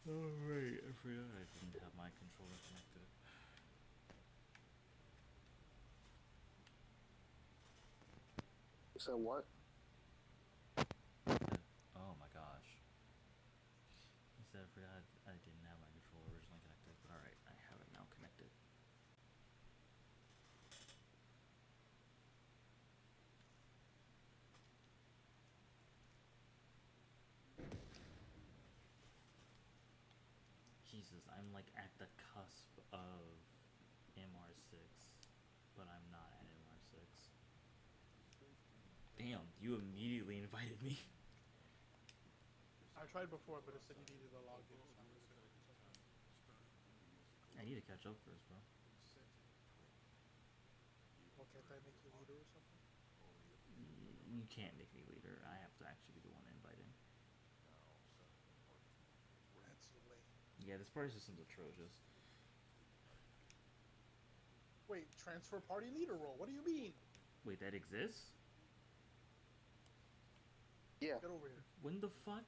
Alright, I forgot I didn't have my controller connected. So what? Oh my gosh. He said I forgot I didn't have my controller originally connected, but alright, I have it now connected. Jesus, I'm like at the cusp of MR6, but I'm not at MR6. Damn, you immediately invited me. I tried before, but it said you needed a login, so I'm just I need to catch up first, bro. well, can't I make you leader or something? You can't make me leader. I have to actually be the one inviting. That's lame. Yeah, this party system's atrocious. Wait, transfer party leader role. What do you mean? Wait, that exists? Yeah. Get over here. When the fuck?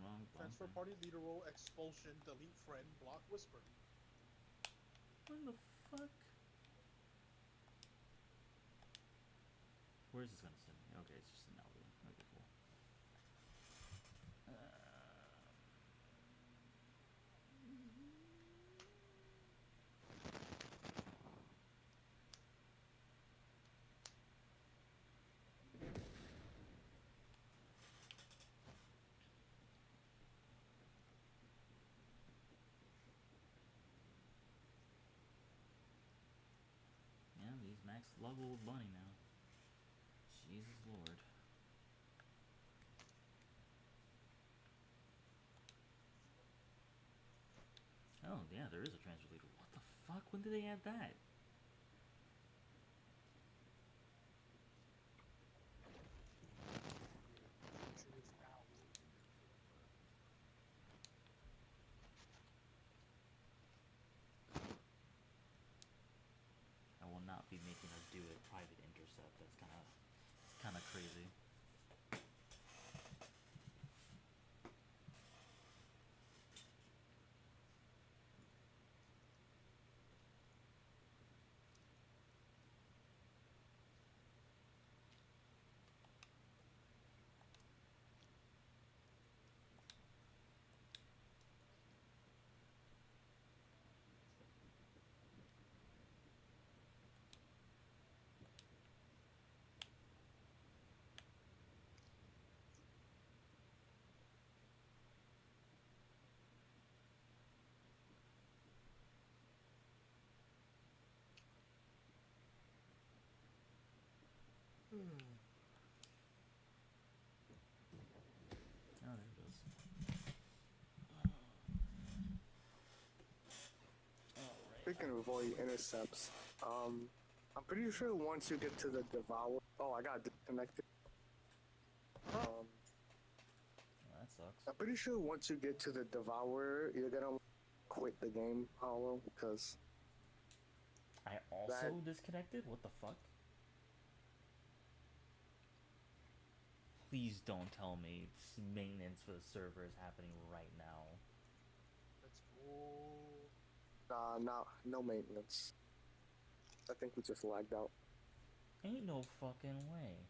Wrong Transfer thing. party leader role, expulsion, delete friend, block whisper. When the fuck? Where is this gonna send me? Okay, it's just an algorithm. Okay, cool. Yeah, he's max level bunny now. Jesus Lord. Oh, yeah, there is a transfer leader. What the fuck? When did they add that? Future is now. I will not be making us do a private intercept. That's kind of crazy. Oh, there it goes. Speaking of avoid intercepts, I'm pretty sure once you get to the devour. Oh, I got disconnected. Oh, that sucks. I'm pretty sure once you get to the devourer, you're gonna quit the game, Hollow, because I also disconnected? What the fuck? Please don't tell me maintenance for the server is happening right now. Let's go. no maintenance. I think we just lagged out. Ain't no fucking way.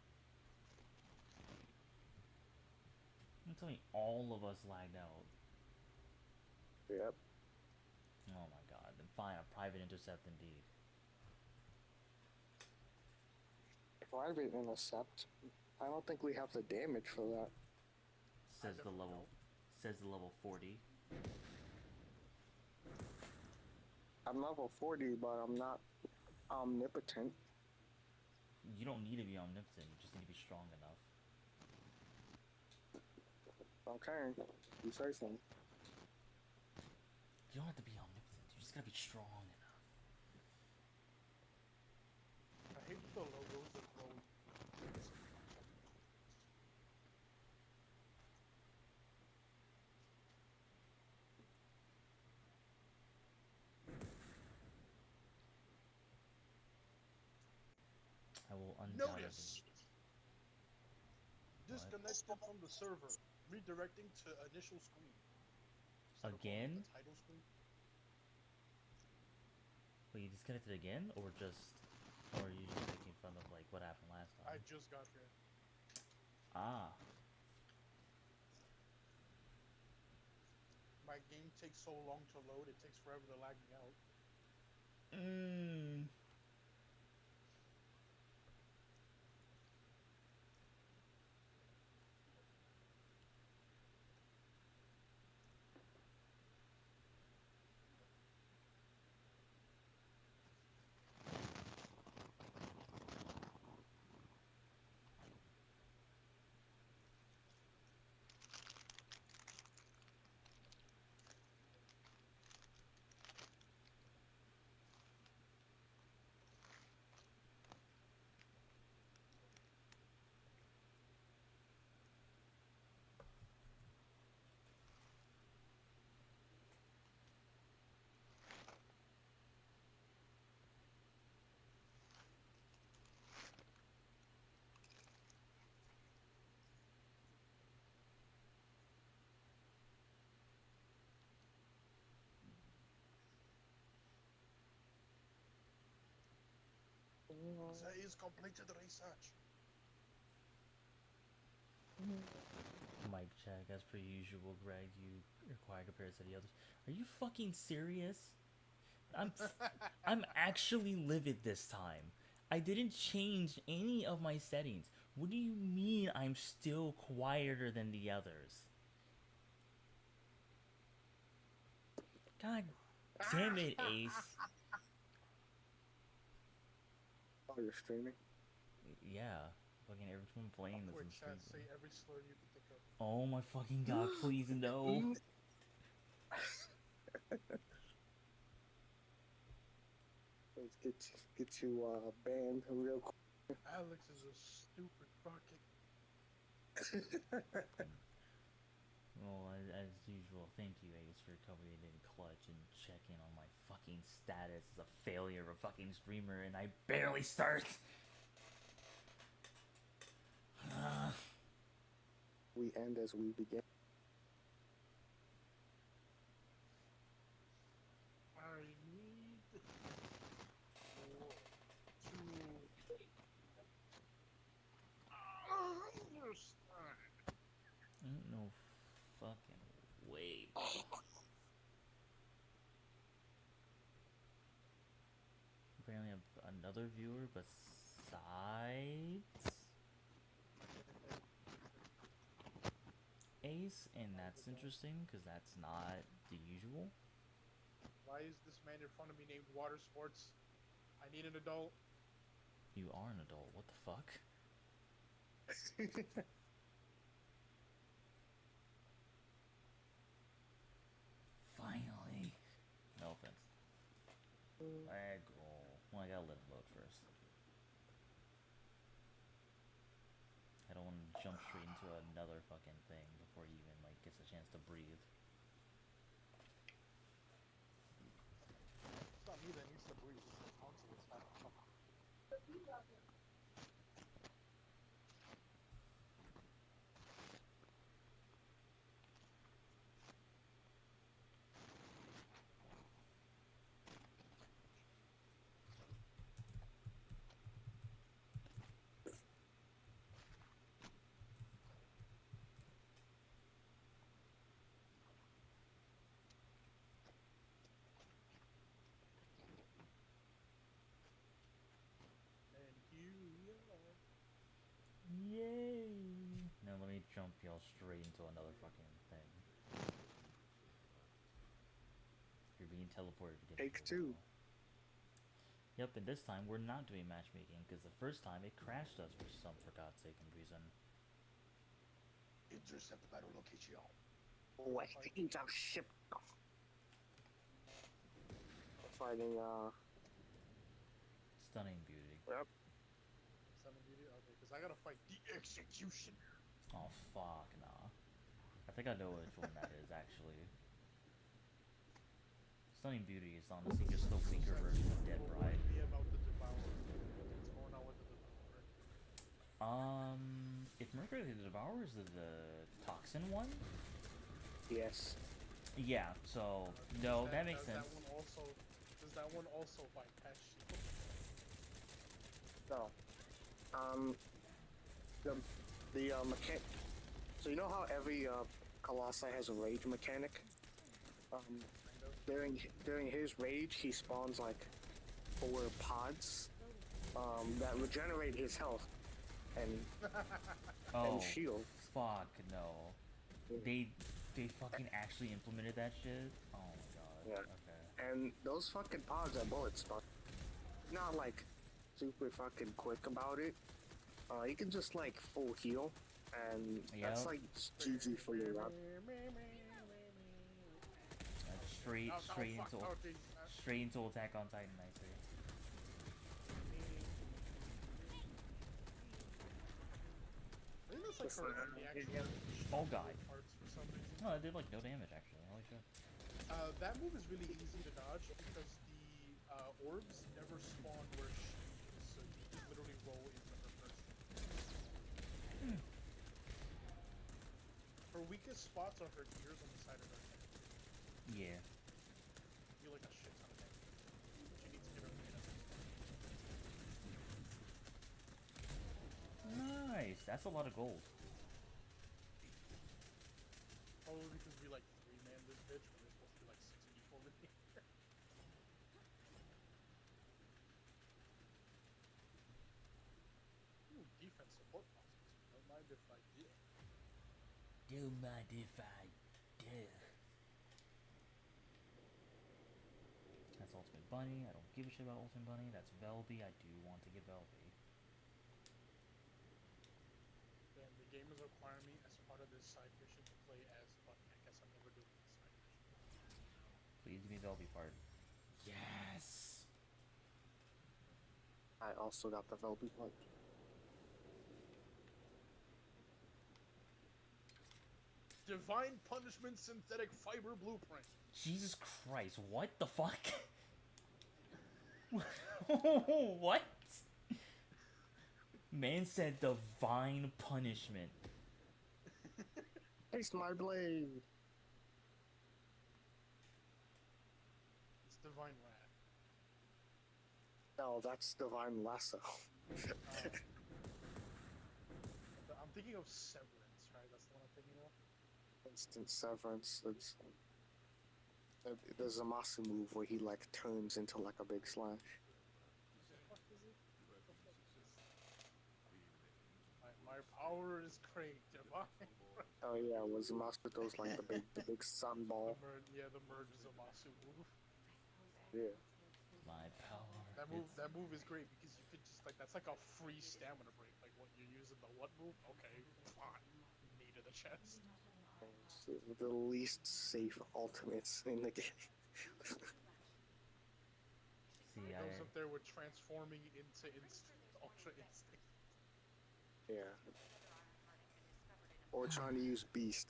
You tell me all of us lagged out. Yep. Oh my god. Then fine, a private intercept indeed. Private intercept. I don't think we have the damage for that. Says the level. Don't. Says the level 40. I'm level 40, but I'm not omnipotent. You don't need to be omnipotent. You just need to be strong enough. Okay, you say so. You don't have to be omnipotent. You just gotta be strong enough. I hate the logos of roll. I will undoubtedly. Notice. disconnected from the server, redirecting to initial screen. Instead of going Again? to the title screen. Wait, you disconnected again, or are you just making fun of like what happened last time? I just got here. Ah. My game takes so long to load, it takes forever to lag me out. Mmm. That is completed research. Mic check, as per usual, Greg. You are quiet compared to the others. Are you fucking serious? I'm actually livid this time. I didn't change any of my settings. What do you mean I'm still quieter than the others? God damn it, Ace. Oh, you're streaming? Yeah. Fucking everyone playing this Awkward and chat, say streaming. every slur you can think of. Oh my fucking god, please no. Let's get you banned real quick. Alex is a stupid fucking. Well, as usual, thank you, Ace, for coming in clutch and checking on my fucking status as a failure of a fucking streamer, and I barely start. We end as we begin. I need to understand. Ain't no fucking way. Apparently, have another viewer besides Ace, and that's interesting because that's not the usual. Why is this man in front of me named Water Sports? I need an adult. You are an adult. What the fuck? Finally. No offense. Well, I gotta let it load first. I don't want to jump straight into another fucking thing before he even like gets a chance to breathe. It's not me that needs to breathe. It's the console that's having trouble. And here we are. Yay! Now let me jump y'all straight into another fucking thing. You're being teleported again. Take two. Yep, and this time we're not doing matchmaking because the first time it crashed us for God's sake and reason. Intercept battle location. Wait, I'm ship. Fighting Stunning beauty. Yep. Summon Beauty? Okay, because I gotta fight the Executioner. Oh fuck, nah. I think I know which one that is actually. Stunning beauty is honestly just the weaker version of Dead Bride. Be about the Devourer. What's going on with the Devourer? If Mercury the Devourer is the toxin one? Yes. Yeah, so no, that makes sense. Does that one also bypass shield? No. The mechanic. So you know how every Colossi has a rage mechanic? During his rage, he spawns like 4 pods that regenerate his health and Oh, shield. fuck no. They fucking actually implemented that shit? Oh my god. Yeah. Okay. And those fucking pods are bullet sponge. Not like super fucking quick about it. You can just like full heal, and that's like GG for your round. Straight into Attack on Titan, I say. I think that's like the actual Oh god. parts for some reason. No, it did like no damage actually. Holy shit. That move is really easy to dodge because the orbs never spawn where she is, so you can literally roll into her first. Her weakest spots are her ears on the side of her head. Yeah. You like a shit ton of damage. But you need to get her in Nice. That's a lot of gold. Probably because we like 3-man this bitch when there's supposed to be like 6 people in here. Ooh, defense support boxes. Don't mind if I did. Don't mind if I do. That's Ultimate Bunny. I don't give a shit about Ultimate Bunny. That's Velby. I do want to get Velby. Damn, the game is requiring me as part of this side mission to play as Bunny. I guess I'm never doing this side mission. Please give me Velby part. Yes! I also got the Velby part. Divine Punishment Synthetic Fiber Blueprint. Jesus Christ, what the fuck? What? Man said divine punishment. Taste my blade. It's Divine Wrath. No, that's divine lasso. I'm thinking of Severance, right? That's the one I'm thinking of. Instant severance. There's a Masu move where he like turns into like a big slash. What is it? My power is great, divine. Oh yeah, was Masu those like the big sun ball? The merge is a Masu move. Yeah. My power. That move is great because you could just like that's like a free stamina break. Like what you're using the what move? Okay, fine. Knee to the chest. It's the least safe ultimates in the game. See, It goes up there with transforming into Ultra Instinct. Yeah. Or trying to use Beast.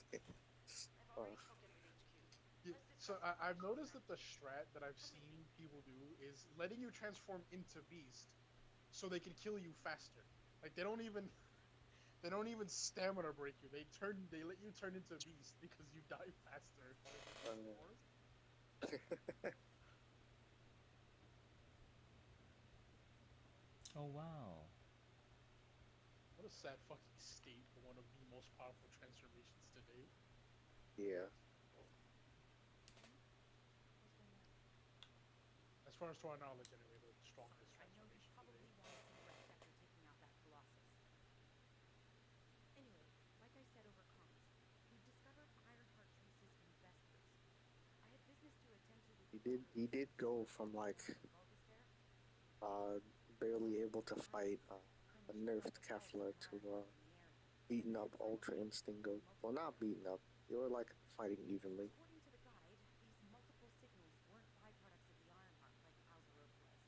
So I've noticed that the strat that I've seen people do is letting you transform into Beast, so they can kill you faster. Like they don't even stamina break you. They let you turn into Beast because you die faster. oh wow. What a sad fucking state for one of the most powerful transformations to date. Yeah. As far as to our knowledge, anyway, the strongest transformation to date. Anyway, like I said over comms, we've discovered Ironheart traces in Vespers. I had business to attend to with He did go from like barely able to fight a nerfed Kefla to beaten up Ultra Instinct Go. Well, not beaten up. They were like fighting evenly. According to the guide, these multiple signals weren't byproducts of the Ironheart like Alzeroth was.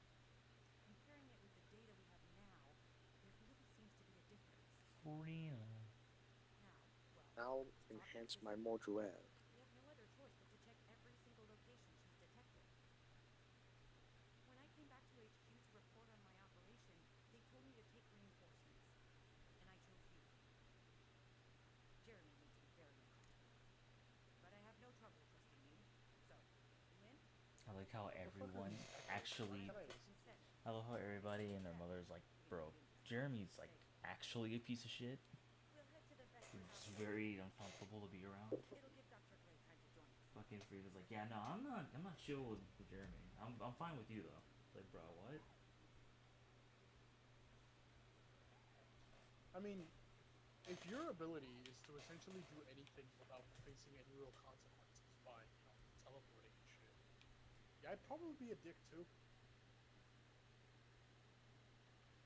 Comparing it with the data we have now, there really seems to be a difference. Real. Now enhance my Moduel. We have no other choice but to check every single location she's detected. When I came back to HQ to report on my operation, they told me to take reinforcements. And I chose you. how The fuck are everyone these echoes? Why actually. can't I listen? I love how everybody and their mother's like, bro, Jeremy's like actually a piece of shit. We'll head to the Vesper It's house. very uncomfortable to be around. It'll give Dr. Gray time to join us. Fucking Frida's like, yeah, no, I'm not chill with Jeremy. I'm fine with you though. It's like, bro, what? I mean, if your ability is to essentially do anything without facing any real consequences by, teleporting and shit, yeah, I'd probably be a dick too.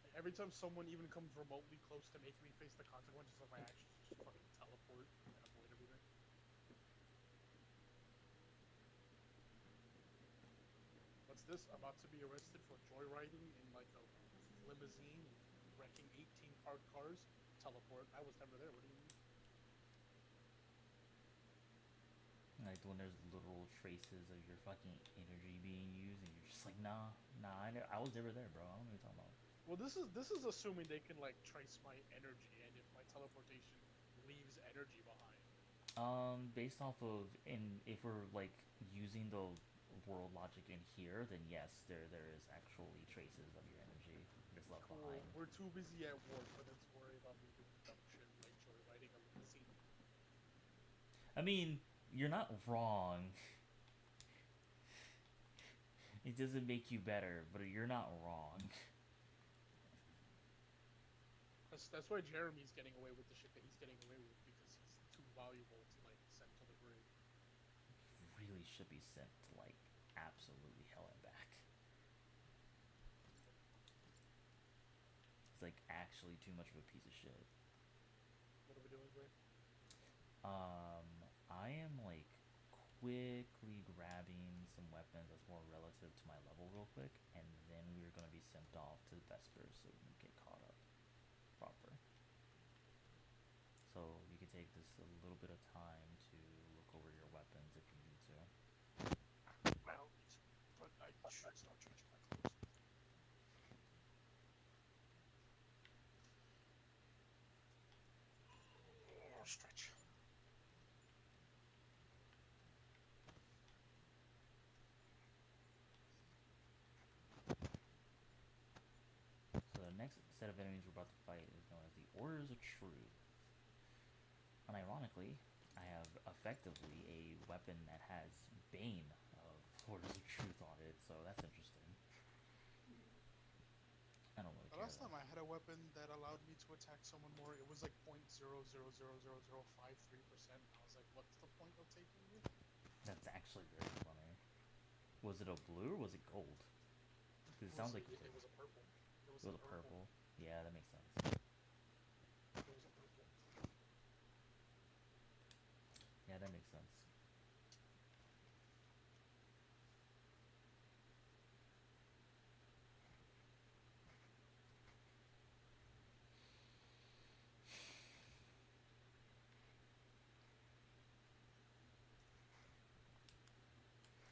Like, every time someone even comes remotely close to making me face the consequences of my actions, just fucking teleport and avoid everything. What's this? About to be arrested for joyriding in like a limousine and wrecking 18 parked cars? Teleport. I was never there. What do you mean? Like when there's literal traces of your fucking energy being used, and you're just like, nah, I was never there, bro. I don't know what you're talking about. Well, this is assuming they can like trace my energy, and if my teleportation leaves energy behind. Based off of if we're like using the world logic in here, then yes, there is actually traces of your energy that's left Cool. behind. We're too busy at work for them to worry about me doing dumb shit like joyriding a limousine. I mean, you're not wrong. It doesn't make you better, but you're not wrong. That's why Jeremy's getting away with the shit that he's getting away with because he's too valuable to like send to the grave. Really should be sent to like absolutely hell and back. It's like actually too much of a piece of shit. What are we doing, Gray? I am like quickly grabbing some weapons that's more relative to my level real quick, and then we're gonna be sent off to Vespers so we can get caught up proper. So you can take this a little bit of time to look over your weapons if you need to. Well, but I should start changing my clothes. Oh, stretch. So the next set of enemies we're about to fight is known as the Orders of Truth. Unironically, I have effectively a weapon that has Bane of Orders of Truth on it, so that's interesting. I don't really The care last though. time I had a weapon that allowed me to attack someone more, it was like 0.0000053%. I was like, what's the point of taking this? That's actually very funny. Was it a blue or was it gold? Because it sounds like it It was a purple. It was a was a purple. purple. Yeah, that makes sense. It was a purple. Yeah, that makes sense.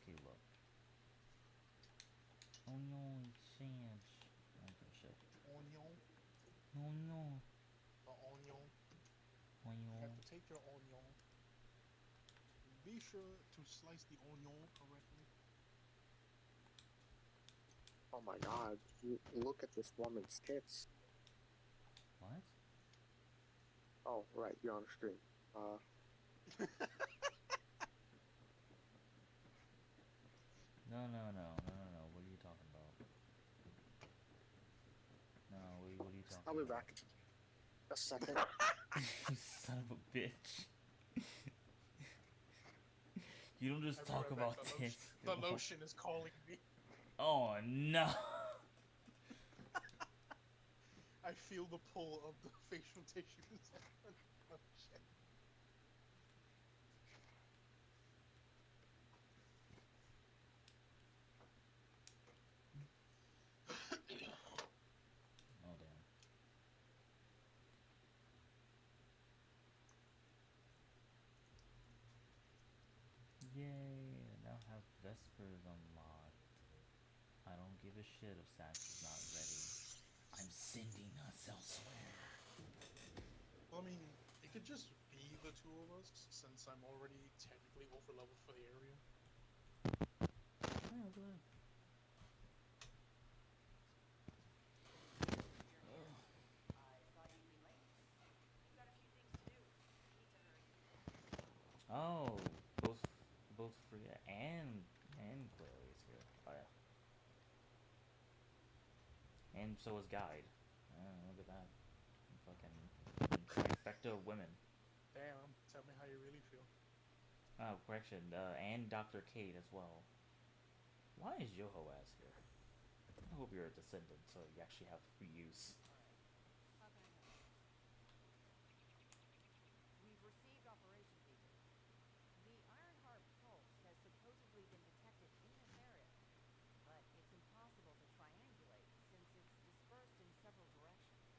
Okay, look. Oh no, change. Okay, shit. Onion. Oh no. The onion. Oh You have no. to take your onion. Be sure to slice the onion correctly. Oh my god, you look at this woman's tits. What? Oh, right, you're on stream. No. What are you talking about? No, what are you I'll talking be about? back. A second. You son of a bitch. You don't just I'll be talk right back. about tits. The lotion is calling me. Oh no. I feel the pull of the facial tissues. Oh shit. Oh damn. Yay, I now have Vespers unlocked. I don't give a shit if Sax is not ready. I'm sending us elsewhere. Well, I mean, it could just be the two of us since I'm already technically over leveled for the area. Yeah, look at I saw you came late. We've got a few things to do. Need to hurry. that. Oh, both Frida and Clearly is here. Oh yeah, and so is Guide. Look at that. Fucking trifecta of women. Damn. Tell me how you really feel. Oh, correction. And Dr. Kate as well. Why is Yoho Ass here? I hope you're a descendant, so you actually have reuse. All right. How can I help? We've received operation details. The Ironheart pulse has supposedly been detected in this area, but it's impossible to triangulate since it's dispersed in several directions.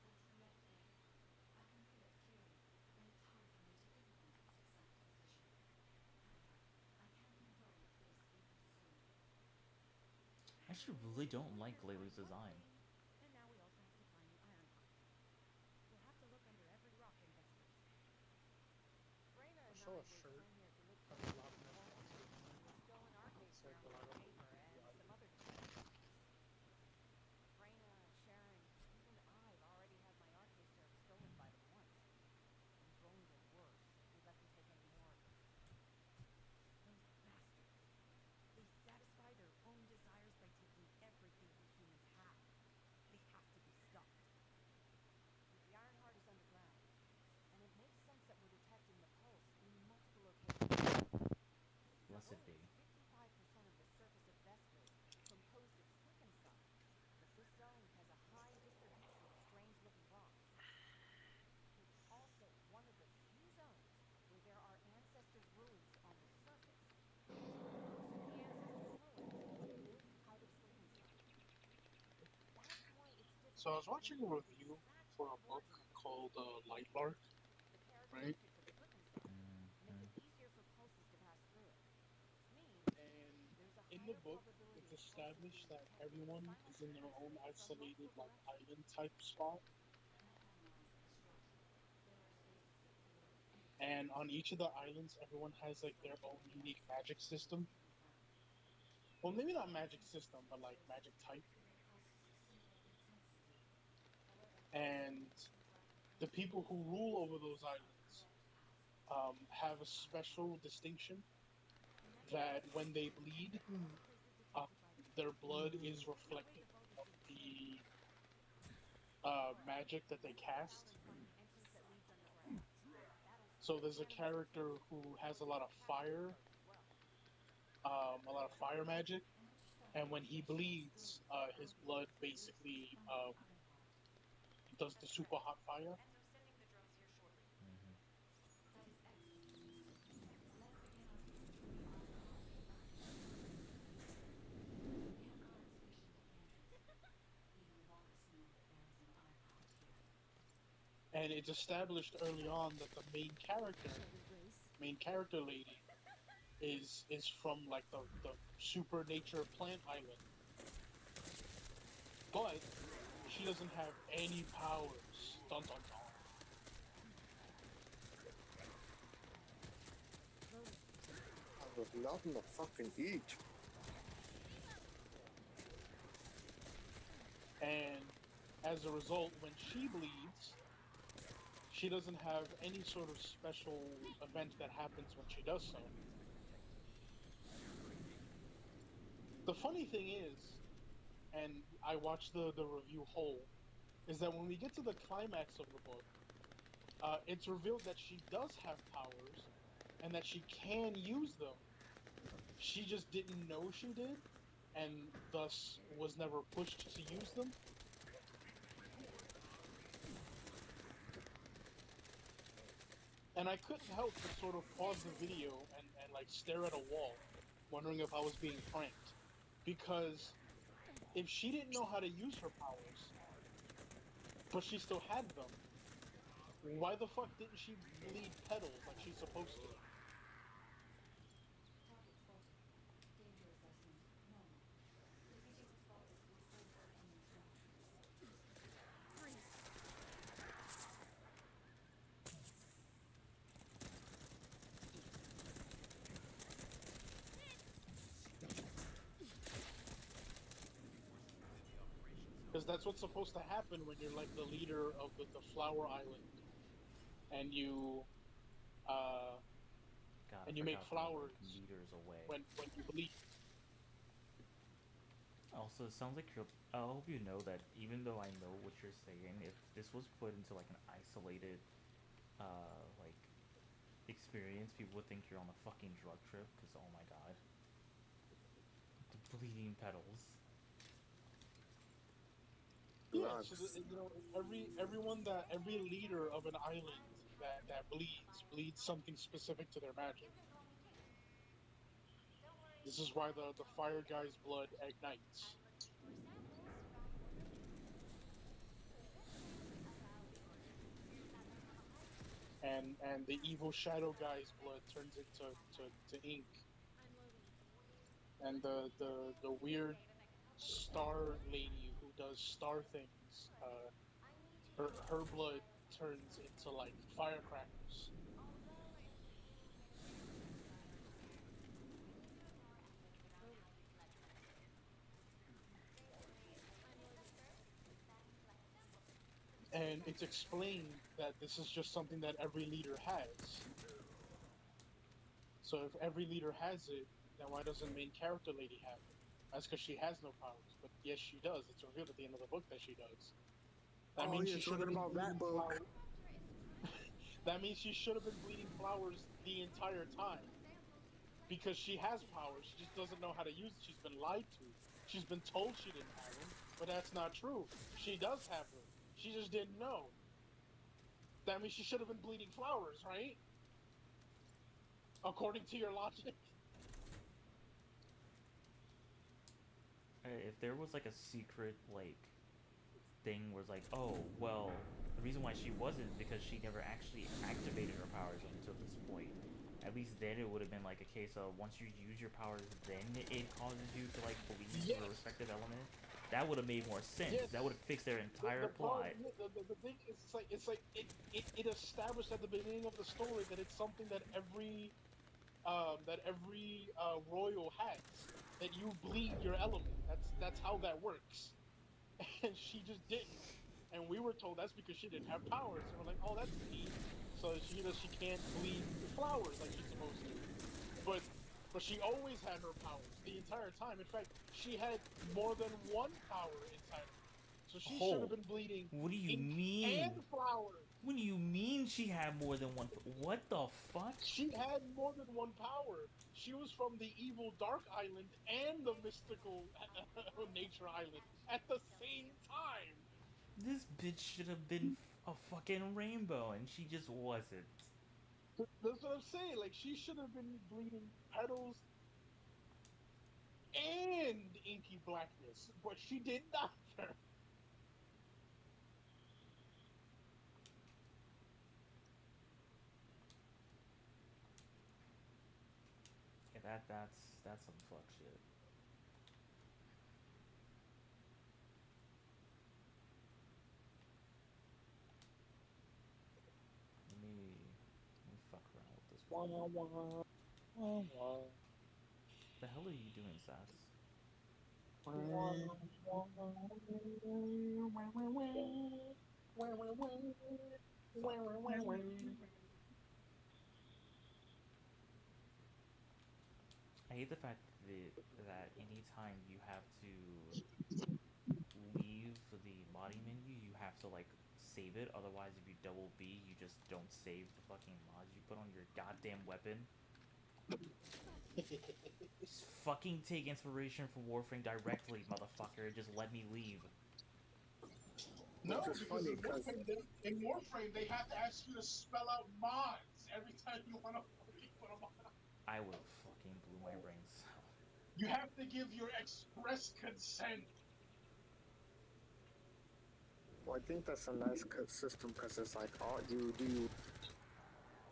That's correct, Ada. I can read it clearly, but it's hard for me to pinpoint its exact position. However, I can confirm it is even soon. I actually really don't like Layla's design. And now we also have to find the Ironheart. We'll have to look under every rock and vessels. Reyna I and saw I a were shirt sent here to look for from the a lot of missing pulse, monster design. the stolen arcade Said ceramic Gelato paper, and some other detectors. Reyna, Sharon, even I've already had my arcade serve stolen by them once. Things will only get worse if we let them take any more of us. Those bastards. They satisfy their own desires by taking everything we humans have. They have to be stopped. The Ironheart is underground, and it makes sense that we're detecting the pulse in multiple locations. The Blessed moon be. is 55% of the surface of Vespers, composed of sunken stuff, but this zone has a high distribution of strange-looking rocks. It's also one of the few zones where there are ancestors' ruins on the surface. Most of the ancestors' ruins were built out of sleeping stuff. That's why it's So I difficult was to watching a pinpoint the review exact for a book origin of the pulse. called Lightlark, The right? characteristics of sleeping stuff make Mm-hmm. it easier for pulses to pass through it, which means And there's a in the higher book, probability it's of pulses established being that detected everyone is in their own simultaneously from isolated, multiple like, directions. island type spot. I analyzed the structure. There are spaces of clear and And on deep each of the islands, everyone has, like, their own the unique magic ancestral system. ruins can be found. Well, maybe not These magic system, but, like, instances magic type. create pulses of similar intensity. However, And many interactive the people pulses who rule over those discover islands correct paths to have a specific special Ironheart. distinction And that's that because when they bleed, all the places uh, detected by the their pulse blood have is the way reflective the vault has of been the changed. All right, magic that they let's head out cast. and find the entrance that leads underground. That'll So save there's a animals' character attention, who and has we'll a take lot the of capture fire, approach as well. a lot of fire magic, and Understand when the he specialized bleeds, skills his only blood exist basically on the Ironheart. does the That's super correct. hot fire. Enzo sending the drones here shortly. That is excellent news. Let's begin our search for the Ironheart evacuation point. We have current sufficient at the entrance. Even the vaults know that there is an Ironheart here. And it's established early on that the Shall we race? main character lady, is from like the super nature plant island, but she doesn't have any powers. Dun dun dun. Slowly. I have nothing to fucking eat. And as a result, when she bleeds, she doesn't have any sort of special event that happens when she does so. The funny thing is, and I watched the review whole, is that when we get to the climax of the book, it's revealed that she does have powers and that she can use them. She just didn't know she did, and thus was never pushed to use them. And I couldn't help but sort of pause the video and like stare at a wall, wondering if I was being pranked. Because if she didn't know how to use her powers, but she still had them, why the fuck didn't she bleed petals like she's supposed to? Target spotted. Danger assessment normal. Defeating the spotters will force the enemy down. Freeze. Because that's what's supposed to happen when you're like the leader of the Flower Island, and uh, God, I you make forgot they're like flowers meters away. when you bleed. Also, it sounds like you're. I hope you know that even though I know what you're saying, if this was put into like an isolated, like experience, people would think you're on a fucking drug trip. Cause oh my god, the bleeding petals. Yeah, so Drugs. every leader of an island that bleeds something specific to their magic. This is why the fire guy's blood ignites, and the evil shadow guy's blood turns into to ink, and the weird star lady who does star things, her blood turns into like firecrackers. And it's explained that this is just something that every leader has. So if every leader has it, then why doesn't main character lady have it? That's because she has no powers. But yes, she does. It's revealed at the end of the book that she does. That Oh, means you're she should talking have been about that bleeding book. flowers. That means she should have been bleeding flowers the entire time because she has powers. She just doesn't know how to use it. She's been lied to. She's been told she didn't have them, but that's not true. She does have them. She just didn't know. That means she should have been bleeding flowers, right? According to your logic. If there was like a secret like thing was like, oh well, the reason why she wasn't is because she never actually activated her powers until this point. At least then it would have been like a case of once you use your powers, then it causes you to like believe Yes. your respective element. That would have made more sense. Yes. That would have fixed their entire The plot. problem, the thing is, it established at the beginning of the story that it's something that every royal has, that you bleed your element. That's how that works. And she just didn't. And we were told that's because she didn't have powers. And we're like, oh, that's neat. So she can't bleed flowers like she's supposed to. But she always had her powers the entire time. In fact, she had more than one power inside of her. So she should have Oh, been bleeding what do you ink mean? and flowers. What do you mean she had more than one? What the fuck? She had more than one power. She was from the evil Dark Island and the mystical Nature Island at the same time. This bitch should have been a fucking rainbow, and she just wasn't. That's what I'm saying. Like she should have been bleeding petals and inky blackness, but she did neither. Yeah, that's some fuck shit. Let me fuck around with this one. Wah, wah, wah, wah, wah. The hell are you doing, Sats? Fuck. I hate the fact that anytime you have to leave the body menu, you have to like save it. Otherwise, if you double B, you just don't save the fucking mods you put on your goddamn weapon. Just fucking take inspiration from Warframe directly, motherfucker. Just let me leave. No, Which is because funny because In Warframe they have to ask you to spell out mods every time you want to fucking put them on. I would have fucking blew my brains out. You have to give your express consent. well, I think that's a nice system because it's like, oh, you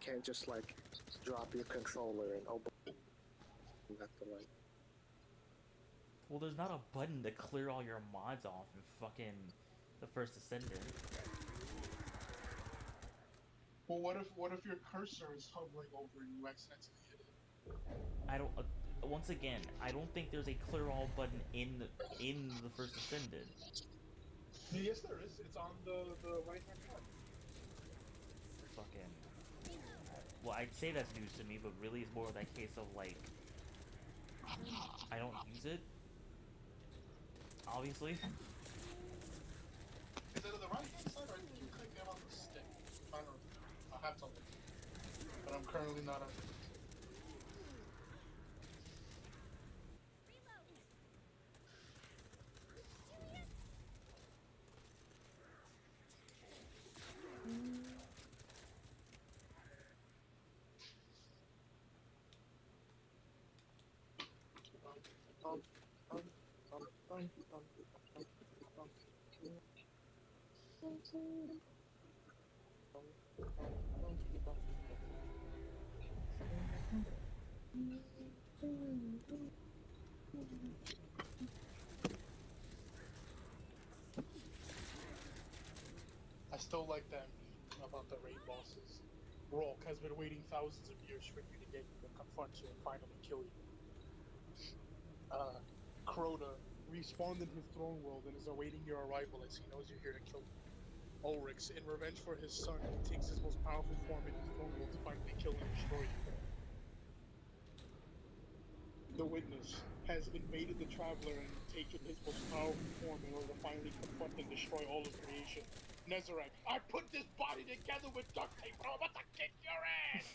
can't just like drop your controller and open. You have to like. Well, there's not a button to clear all your mods off in fucking the first Ascendant. Well, what if your cursor is hovering over and you accidentally hit it? I don't. Once again, I don't think there's a clear all button in the first Ascendant. Yes, there is. It's on the right hand side. Fucking. Well, I'd say that's news to me, but really it's more of that case of like I don't use it. Obviously. Is it on the right hand side, or I think you click it on the stick? I don't know. I have to look, but I'm currently not on it. Um, um, um, I still like that meme about the raid bosses. Rolk has been waiting thousands of years for you to get you to confront you and finally kill you. Crota respawned in his throne world and is awaiting your arrival as he knows you're here to kill him. Ulrich, in revenge for his son, he takes his most powerful form in his throne world to finally kill and destroy you. The Witness has invaded the Traveler and taken his most powerful form in order to finally confront and destroy all of creation. Nezarek, I put this body together with duct tape, but I'm about to kick your ass!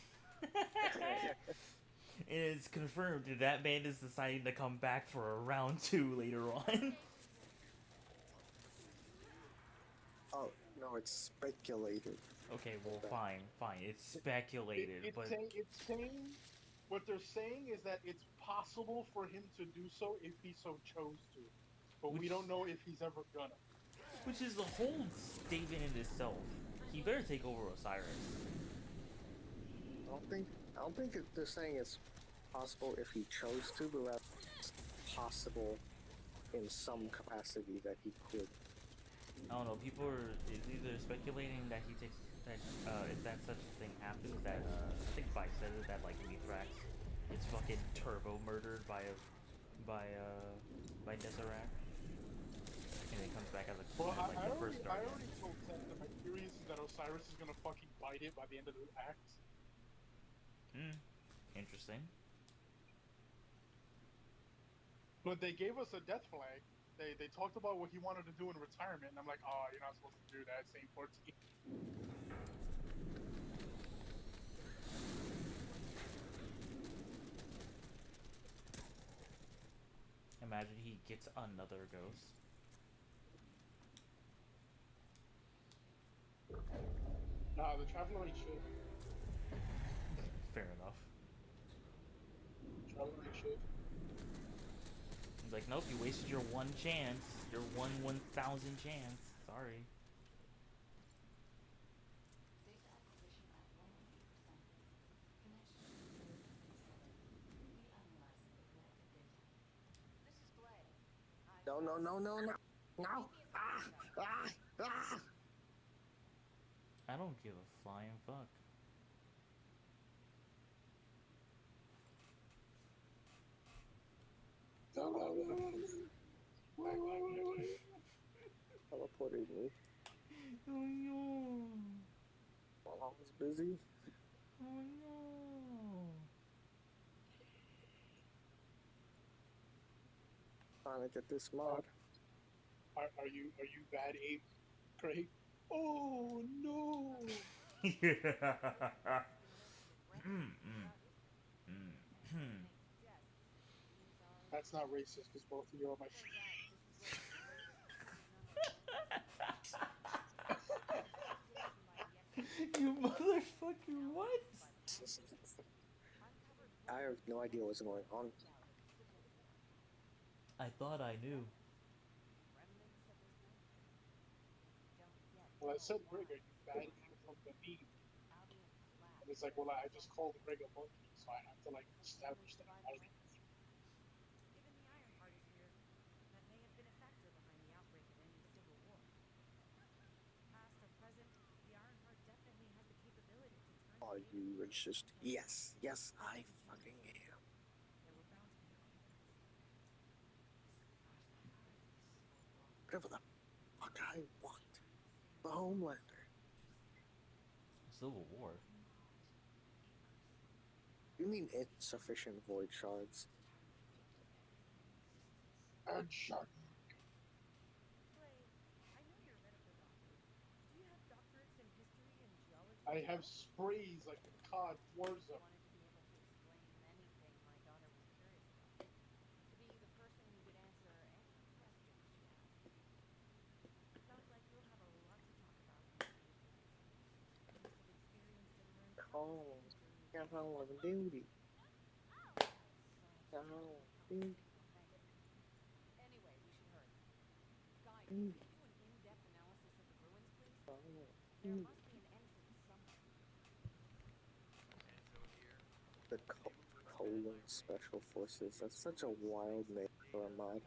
It is confirmed that man is deciding to come back for a round 2 later on. oh no, it's speculated. Okay, well, fine. It's speculated, It's but saying what they're saying is that it's possible for him to do so if he so chose to, but we don't know if he's ever gonna. which is the whole statement in itself. He better take over Osiris. I don't think they're saying it's possible if he chose to, but rather it's possible in some capacity that he could. I don't know. People are is either speculating that he takes that if that such a thing happens, that I think Vice said it, that like Mithrax is fucking turbo murdered by Deseret, and then comes back as a Well, as, like the first I guardian. already told Seth that my theory is that Osiris is gonna fucking bite it by the end of the act. Interesting. But they gave us a death flag. They talked about what he wanted to do in retirement, and I'm like, oh, you're not supposed to do that, Saint 14. Imagine he gets another ghost. Nah, the Traveler ain't shit. Fair enough. Traveler ain't shit. He's like, nope, you wasted your one chance. Your 1,000 chance. Sorry. Data acquisition at 100%. Connection secured and stable. Reanalyzing the collected data. This is Blay. No, no, no, no, no, no! Ah, ah, ah! I don't give a flying fuck. Wait. Teleported me Oh no. while I was busy. Oh no. Trying to get this mod. Are you bad ape, Craig? Oh no! That's not racist because both of you are my friends. You motherfucker, what? I have no idea what's going on. I thought I knew. Well, I said Greg, are you bad ape from the meme? And it's like, well, I just called Greg a monkey, so I have to like establish that. Given the Ironheart is here, that may have been a factor behind the outbreak of any civil war. Past or present, the Ironheart definitely has the capability to turn. Are you racist? Yes, yes, I fucking am. There were bound to be conflicts. Whatever the fuck fuck I want. The Homelander. Civil War. You mean insufficient void shards? And shot. Clay, I know you're a medical doctor. Do you have doctorates in history and geology I as have well? sprays like in COD Warzone. Wanted to be able to explain anything my daughter was curious about. To be the person who could answer any question she had. Sounds like you'll have a lot to talk about when you meet with your answers. You must have experienced and learned countless Oh, things during your got time as a home of doctor. duty. That's Got really home of helpful. duty. Thank you. Anyway, we should hurry. Guy, Duty. can you do an in-depth analysis of the ruins, please? Got home of There duty. must be an entrance somewhere. The Colon Special Forces. That's such a wild name for a mod.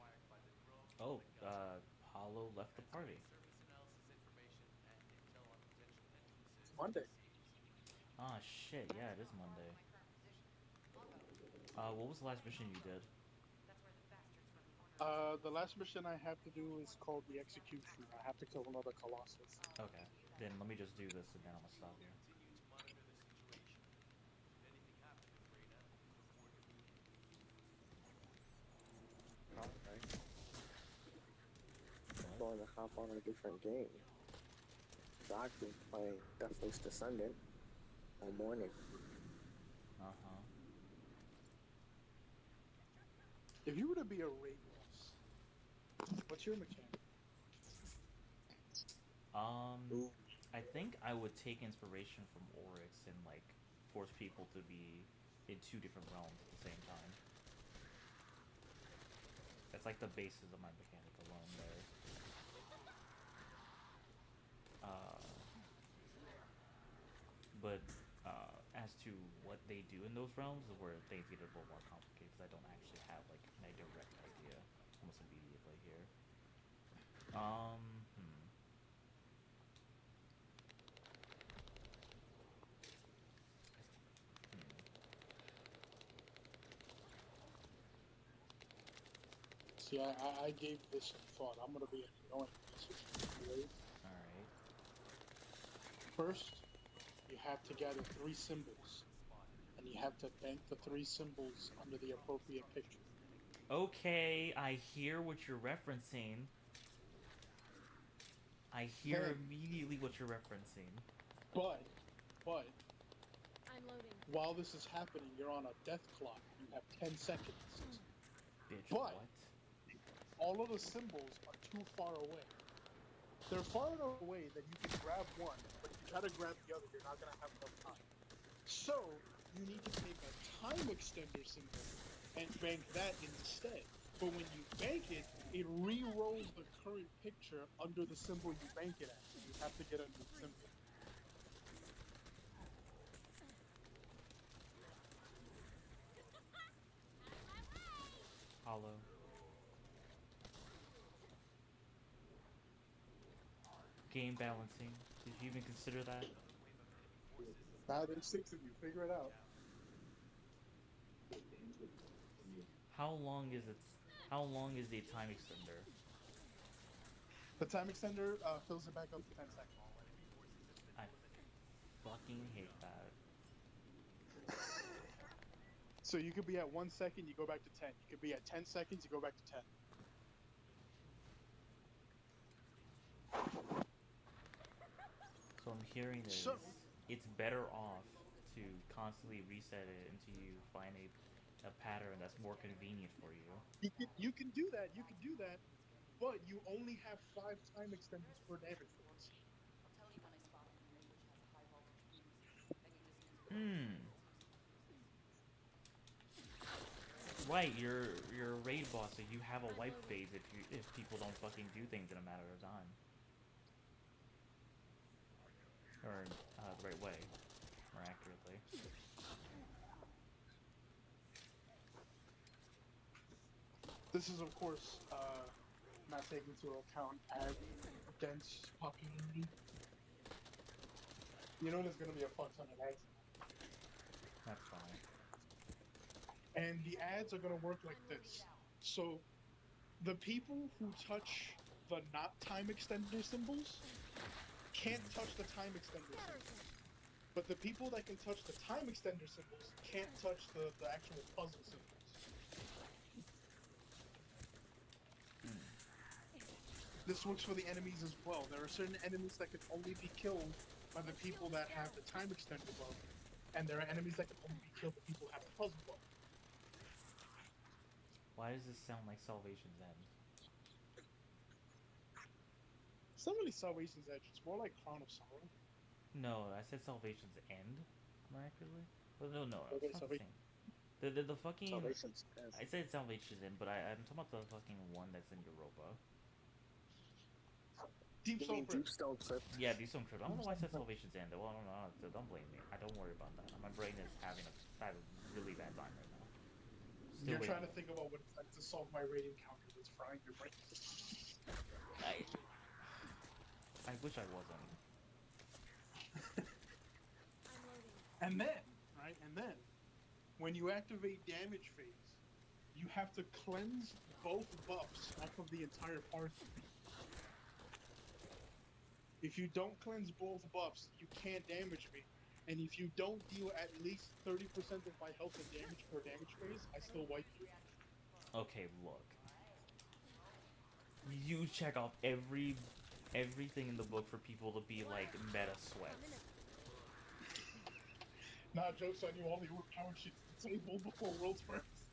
Oh, Paulo left the party. Monday. Ah, shit. Yeah, it is Monday. My current position. I'll go. What was the last mission you did? That's where the bastards from the organization. The last mission I have to do is called the Execution. I have to kill another Colossus. Okay. Then let me just do this and then I'm gonna stop you. Alright. What? Going to hop on a different game. I've been playing Deathless Descendant all morning. Uh-huh. If you were to be a raid boss, what's your mechanic? Ooh. I think I would take inspiration from Oryx and like force people to be in two different realms at the same time. That's like the basis of my mechanic alone there. But as to what they do in those realms is where things get a little more complicated because I don't actually have like a direct idea almost immediately here. Hmm. See, I gave this some thought. I'm gonna be an annoying piece of shit. All right. First, you have to gather 3 symbols, and you have to bank the 3 symbols under the appropriate picture. Okay, I hear what you're referencing. I hear Then, immediately what you're referencing. but, I'm loading. while this is happening, you're on a death clock. You have 10 seconds. Bitch, But what? all of the symbols are too far away. They're far enough away that you can grab one, but if you try to grab the other, you're not gonna have enough time. So you need to take a time extender symbol and bank that instead. But when you bank it, it re-rolls the current picture under the symbol you bank it at. So you have to get a new symbol. Hollow. Game balancing. Did you even consider that? Now there's 6 of you. Figure it out. How long is it? How long is the time extender? The time extender fills it back up to 10 seconds. I fucking hate that. So you could be at 1 second, you go back to 10. You could be at 10 seconds, you go back to 10. So I'm hearing is So it's better off to constantly reset it until you find a pattern that's more convenient for you. you can do that. You can do that, but you only have 5 time extenders per damage phase. I'll tell you when I spot an array which has a high voltage fuse. Then you just use it. Hmm. Right, you're a raid boss, so you have a wipe phase if people don't fucking do things in a matter of time. Or the right way, more accurately. This is, of course, not taking into account ag dense popularity. You know there's going to be a fuck ton of ads. That's fine. And the ads are going to work like this. So the people who touch the not time extender symbols can't touch the time extender symbols. But the people that can touch the time extender symbols can't touch the actual puzzle symbols. This works for the enemies as well. There are certain enemies that can only be killed by the people that have the time extender buff, and there are enemies that can only be killed by people who have the puzzle buff. Why does this sound like Salvation's End? It's not really Salvation's Edge, it's more like Crown of Sorrow. No, I said Salvation's End, miraculously. But no, Okay, it's not the same. The fucking Salvation's End. I said Salvation's End, but I'm talking about the fucking one that's in Europa. Deep You Stone mean Crypt. Deep Stone Crypt? Yeah, do some crypt. I don't know why I said Salvation's End. Well, I don't know. So don't blame me. I don't worry about that. My brain is having a really bad time right now. You're Still trying to waiting. think about what it's like to solve my rating counter that's frying your brain. I wish I wasn't. I'm loading. And then, right, when you activate damage phase, you have to cleanse both buffs off of the entire party. If you don't cleanse both buffs, you can't damage me. And if you don't deal at least 30% of my health and damage per damage phase, I still wipe you. Okay, look. You check off everything in the book for people to be like meta sweats. Nah, joke's on you, all the overpowered shit's disabled before World's First.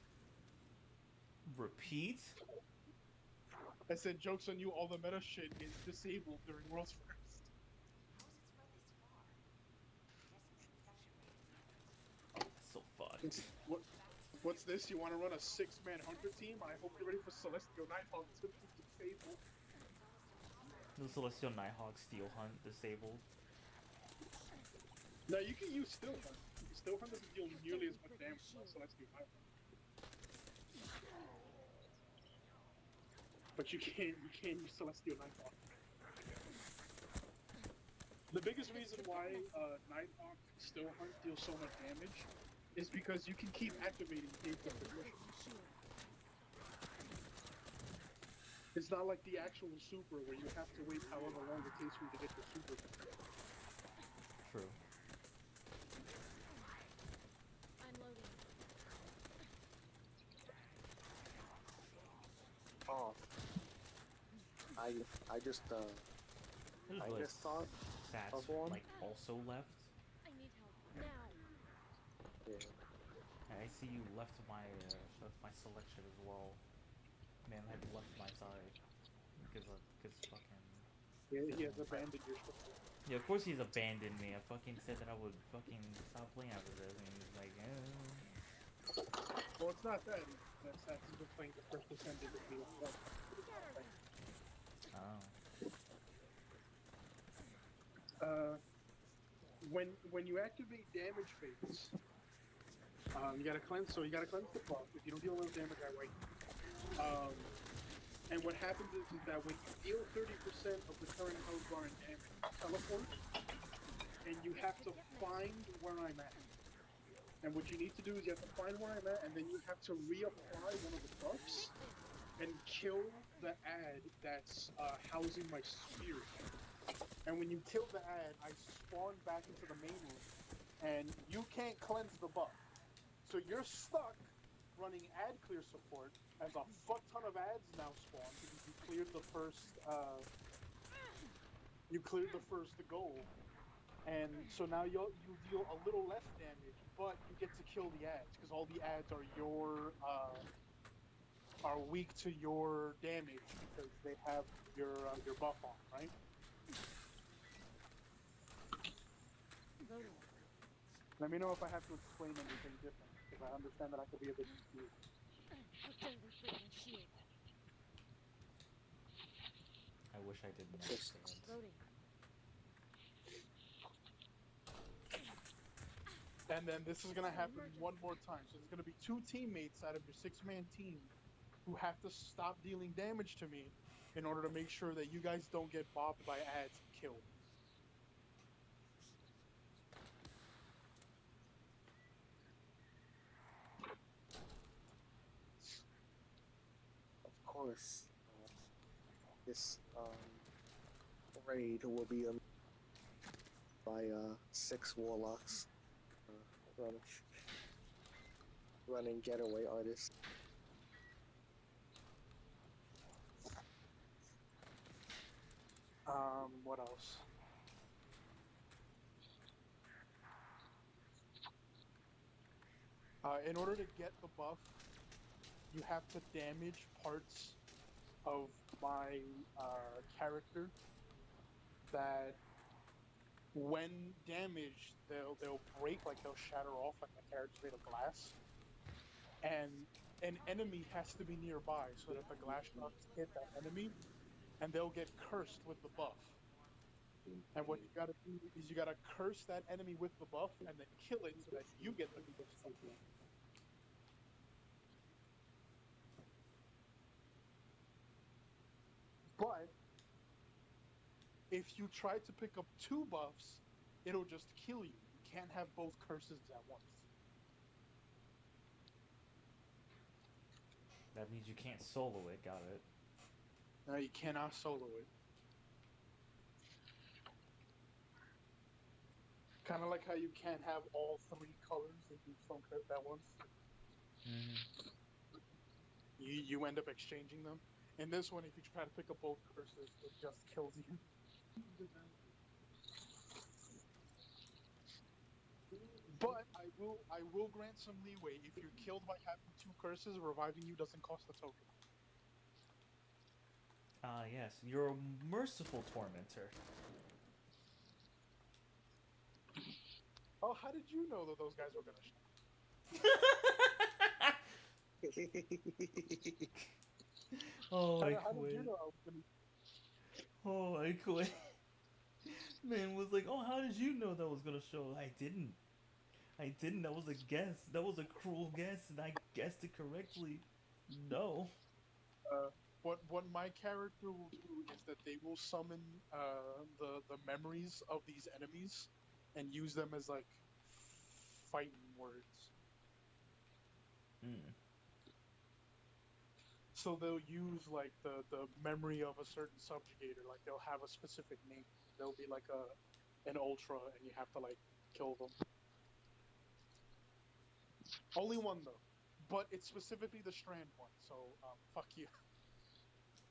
Repeat? I said, joke's on you, all the meta shit is disabled during World's First. That's so fucked. What's this? You want to run a 6-man hunter team? I hope you're ready for Celestial Nighthawk to be disabled. The Celestial Nighthawk Steel Hunt disabled. No, you can use Still Hunt. Still Hunt doesn't deal nearly as much damage as Celestial Nighthawk. But you can't use Celestial Nighthawk. The biggest reason why Nighthawk Still Hunt deals so much damage is because you can keep activating gates of progression. It's not like the actual super where you have to wait however long it takes for you to get the super. True. I'm loading. Oh. I just thought Sats of one. like also left. I need help now. Yeah. I see you left my selection as well. Man, I left my side because fucking. Yeah, he has abandoned your structure. Yeah, of course he's abandoned me. I fucking said that I would fucking stop playing after this, and he's like, Well, it's not that. That's he's been playing the first Ascended with me. oh. When you activate damage phase, you gotta cleanse. So you gotta cleanse the buff. If you don't deal enough damage, I wipe. And what happens is that when you deal 30% of the current health bar in damage, you teleport, and you have to find where I'm at. And what you need to do is you have to find where I'm at, and then you have to reapply one of the buffs and kill the ad that's housing my spirit. And when you kill the ad, I spawn back into the main room, and you can't cleanse the buff. So you're stuck running ad clear support as a fuck ton of ads now spawn because you cleared the first goal. And so now you deal a little less damage, but you get to kill the ads because all the ads are weak to your damage because they have your buff on, right? Loading. Let me know if I have to explain anything different because I understand that I could be a bit confused. How gently break my shield. I wish I didn't understand. Loading. And then this is gonna happen one more time. So there's gonna be 2 teammates out of your 6-man team who have to stop dealing damage to me in order to make sure that you guys don't get bobbed by ads and killed. Of course. this raid will be by 6 warlocks running running getaway artists. What else? In order to get the buff, you have to damage parts of my character that, when damaged, they'll break, like they'll shatter off, like my character's made of glass, and an enemy has to be nearby so that the glass shards hit that enemy, and they'll get cursed with the buff. And what you gotta do is you gotta curse that enemy with the buff and then kill it so that you get the curse buff. But if you try to pick up 2 buffs, it'll just kill you. You can't have both curses at once. That means you can't solo it. Got it. Now you cannot solo it. Kind of like how you can't have all 3 colors and use some curse at once. Mm-hmm. You end up exchanging them. In this one, if you try to pick up both curses, it just kills you. But I will grant some leeway. If you're killed by having 2 curses, reviving you doesn't cost a token. Ah, yes. You're a merciful tormentor. Oh, how did you know that those guys were gonna show? Oh, I How did you quit. know I was gonna? Oh, I quit. Man was like, oh, how did you know that was gonna show? I didn't. I didn't. That was a guess. That was a cruel guess, and I guessed it correctly. No. What my character will do is that they will summon the memories of these enemies and use them as like fighting words. Mm. So they'll use like the memory of a certain subjugator, like they'll have a specific name. They'll be like an ultra, and you have to like kill them. Only one though, but it's specifically the Strand one. So fuck you.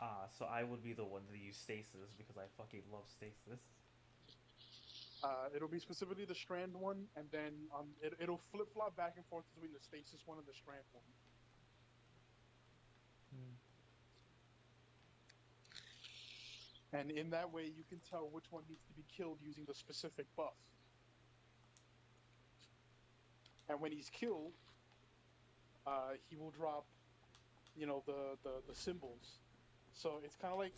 Ah, so I would be the one to use stasis because I fucking love stasis. It'll be specifically the Strand one, and then it'll flip flop back and forth between the Stasis one and the Strand one. Mm. And in that way, you can tell which one needs to be killed using the specific buff. And when he's killed, he will drop, the symbols. So it's kind of like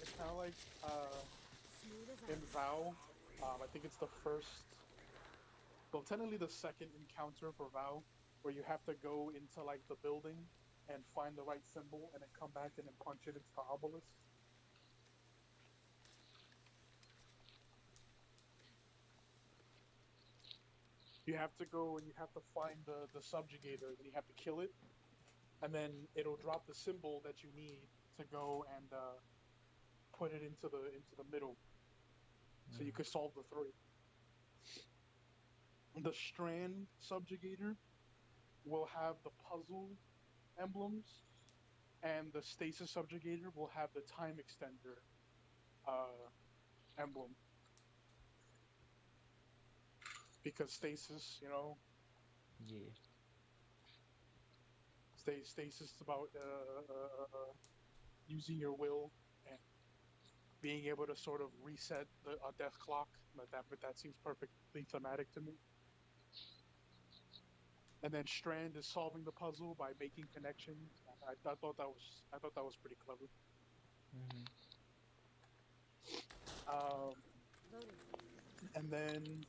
Smooth as in ice. Vow. I think it's the first, well, technically the second encounter for Vow, where you have to go into like the building and find the right symbol, and then come back and then punch it into the obelisk. You have to go and you have to find the subjugator, and you have to kill it, and then it'll drop the symbol that you need to go and put it into the middle, so you Mm. could solve the 3. The Strand subjugator will have the puzzle emblems, and the Stasis subjugator will have the time extender emblem. Because Stasis, Yeah. Stasis is about using your will and being able to sort of reset a death clock. That seems perfectly thematic to me. And then Strand is solving the puzzle by making connections. I thought that was pretty clever. Mm-hmm. Um, Loading. and then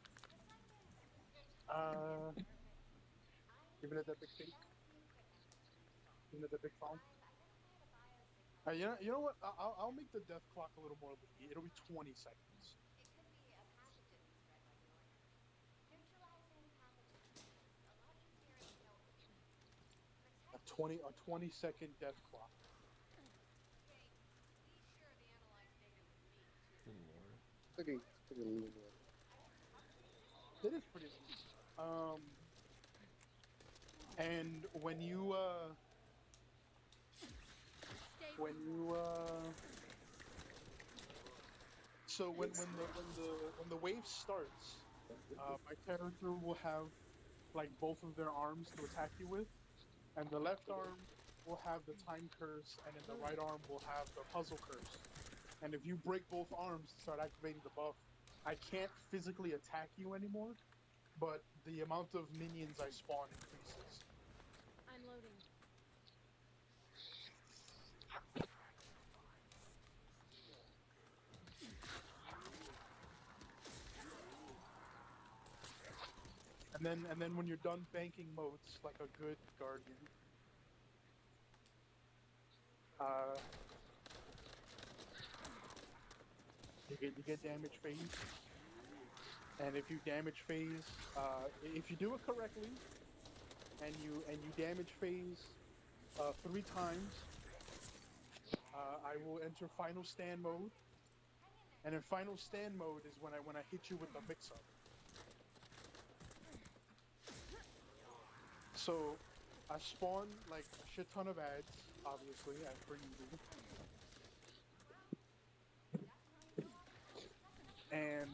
give it a big thing, give it a big phone. You know what? I'll make the death clock a little more lenient. It'll be 20 seconds. A 20-second death clock. pretty lenient. It is pretty lenient. And Stay when with you so when the wave starts, my character will have like both of their arms to attack you with, and the left arm will have the time curse, and in the right arm will have the puzzle curse. And if you break both arms to start activating the buff, I can't physically attack you anymore, but the amount of minions I spawn increases. I'm loading. And then when you're done banking motes like a good guardian, uh, you get damage phase. And if you damage phase, if you do it correctly, and you damage phase 3 times, I will enter final stand mode. And in final stand mode is when I hit you with the mix up. So I spawn like a shit ton of ads, obviously, as per usual. And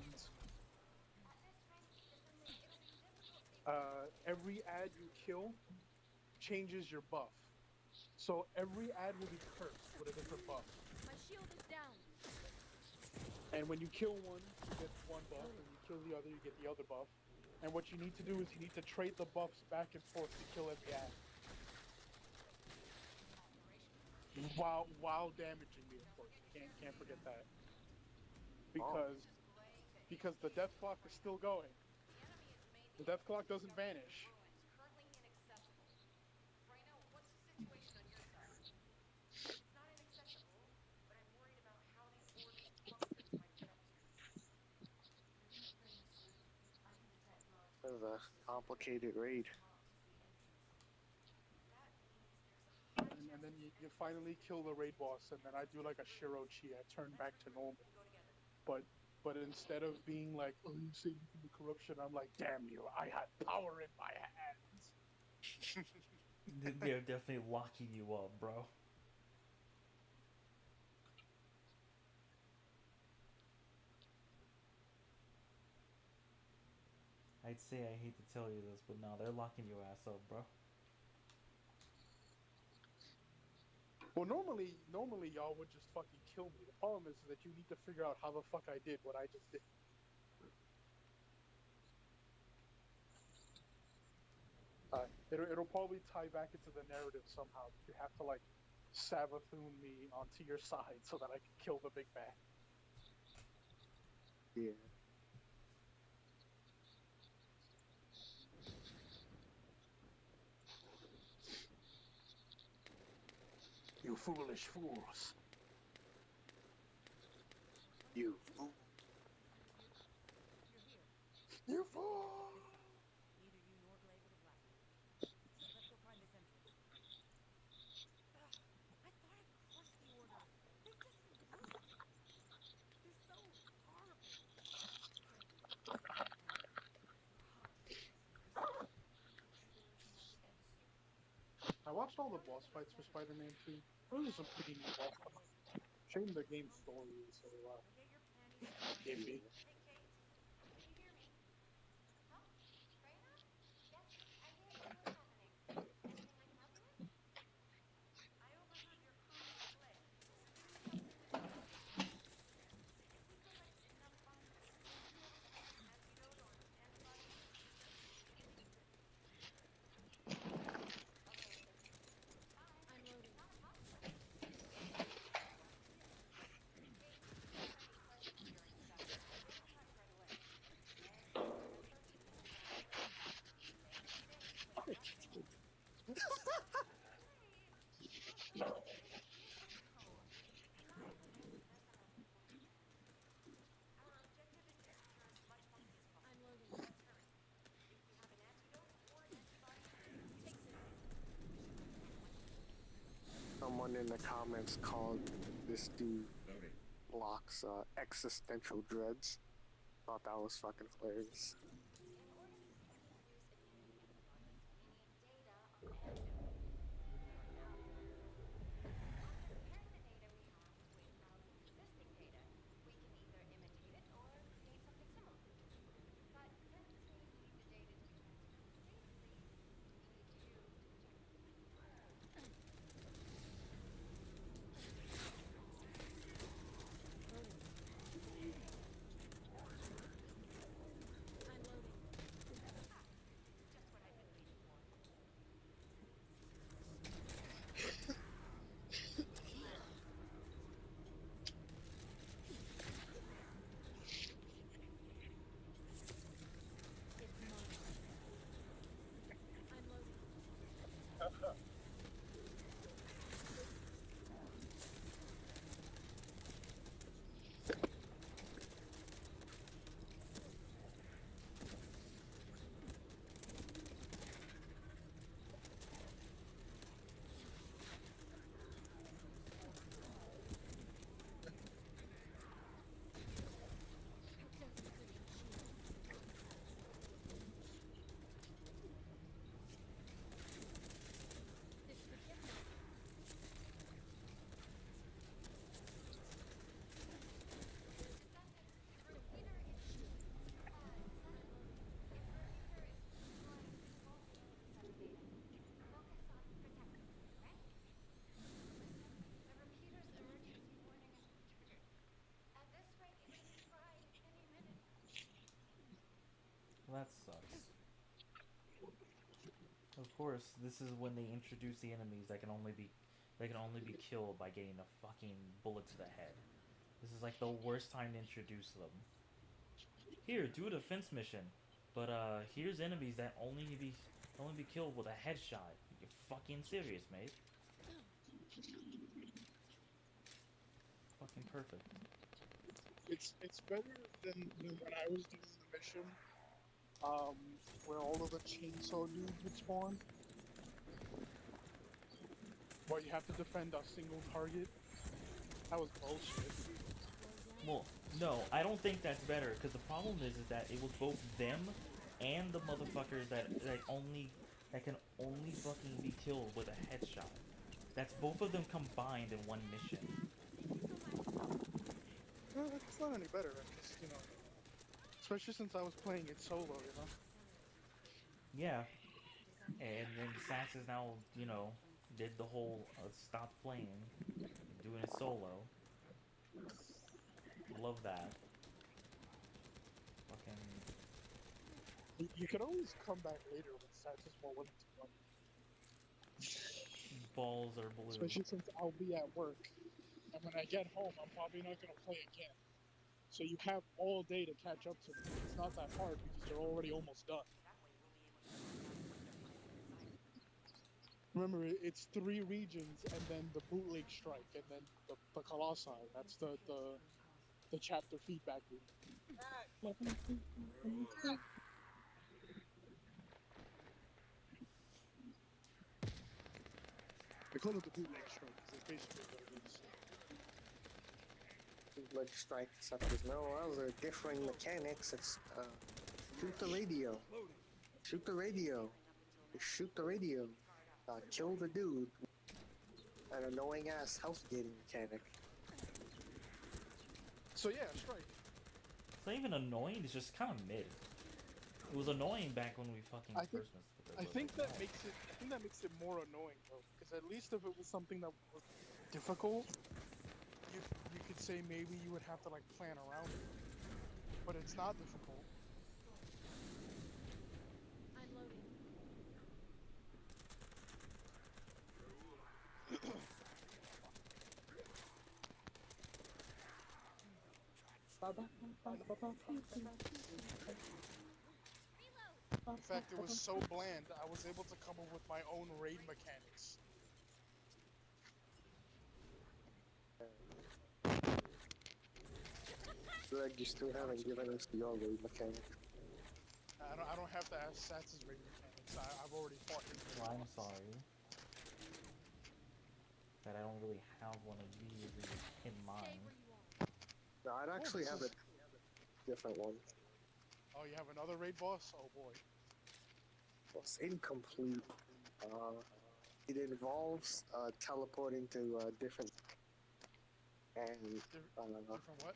every ad you kill changes your buff. So every ad will be cursed with a different buff. My shield is down. And when you kill one, you get one buff. When you kill the other, you get the other buff. And what you need to do is you need to trade the buffs back and forth to kill every ad. While damaging me, of course. Can't forget that. Because the death clock is still going. The death clock doesn't vanish. This is a complicated raid. And then you finally kill the raid boss, and then I do like a Shiro Chi. I turn back to normal. But instead of being like, oh, you saved me from the corruption, I'm like, damn you, I had power in my hands. They're definitely locking you up, bro. I'd say I hate to tell you this, but no, they're locking your ass up, bro. Well, normally y'all would just fucking kill me. The problem is that you need to figure out how the fuck I did what I just did. It'll probably tie back into the narrative somehow. You have to like Savathun me onto your side so that I can kill the big bad. Yeah. You foolish fools. You fool. You're here. You fool! Neither you nor Glade would have lasted. Let's go find this entrance. I thought I crushed the order. They've just been rude. They're so horrible. I watched all the boss fights for Spider-Man 2. Those are some pretty neat boss fights. Shame the game story is so Go get your panties dry. iffy. Hey, Kate. Can you hear me? Huh? Raina? Yes, I hear you. What's happening? Anything I can help you with? I overheard your comms with Glade. Is there something we can do? If we collect enough funds, maybe we'll be able to find an antidote or an antibody to resistance. Anything you can... Okay, okay. Bye. I'm loading. Not a problem. Kate, we have any presence here in the sector. We don't touch right away. And we'll start keeping an eye on you. Make mistakes when you're not supposed to. Glade! No, not Glade. That's not what I'm implying. Our objective is to secure as much money as I'm possible. loading. In return, if we have an antidote or an antibody, Take this. we should win. Someone in the comments called this dude Loading. Locke's existential dreads. Thought that was fucking hilarious. In order to use immunity regardless, we need data on the antidote. For now, after comparing the data we have with our existing data, we can either imitate it or create something similar. But since we need the data to transfer safely, we need you to check. I'm loading. Ah, just what I've been waiting for. It's mine. I'm loading. Hooked up encryption shield. This could get messy. Repeater in shield. I'm loading. If the repeater is destroying the small field of the set of data, focus on protecting it, right? Listen, the repeater's emergency warning has been triggered. At this rate, it could fry any minute. Well, that sucks. Of course, this is when they introduce the enemies that can only be killed by getting a fucking bullet to the head. This is like the worst time to introduce them. Here, do a defense mission. But here's enemies that only be killed with a headshot. You're fucking serious, mate. Fucking perfect. It's better than when I was doing the mission, where all of the chainsaw dudes would spawn. Well, you have to defend a single target. That was bullshit. Well, no, I don't think that's better because the problem is that it was both them and the motherfuckers that can only fucking be killed with a headshot. That's both of them combined in one mission. It's not any better. I'm just, especially since I was playing it solo. Yeah, and then Sax is now did the whole stop playing, doing it solo. Love that. Fucking You could always come back later when Stats is more willing to run. balls are blue. Especially since I'll be at work. And when I get home, I'm probably not going to play again. So you have all day to catch up to me. It's not that hard because you're already almost done. Remember, it's 3 regions and then the bootleg strike and then the Colossi. That's the chapter feedback loop. They call it the bootleg strike because it's basically what it is. Bootleg strike, except there's no other differing mechanics. It's shoot the radio. Shoot the radio. Shoot the radio. Kill the dude. An annoying ass house gating mechanic. So yeah, strike. It's not even annoying. It's just kind of mid. It was annoying back when we fucking I think- first missed it. I think that makes it more annoying though, because at least if it was something that was difficult, you could say maybe you would have to like plan around it. But it's not difficult. I'm loading. In fact, it was so bland, I was able to come up with my own raid mechanics. Greg, you still haven't given us your raid mechanic. I don't have to ask Sats' raid mechanics. I've already fought his raid. Well, I'm sorry that I don't really have one of these in Stay mind. where you are. I'd actually this have a is- different one. Oh, you have another raid boss? Oh boy. Well, it's incomplete. It involves teleporting to different, and Different what?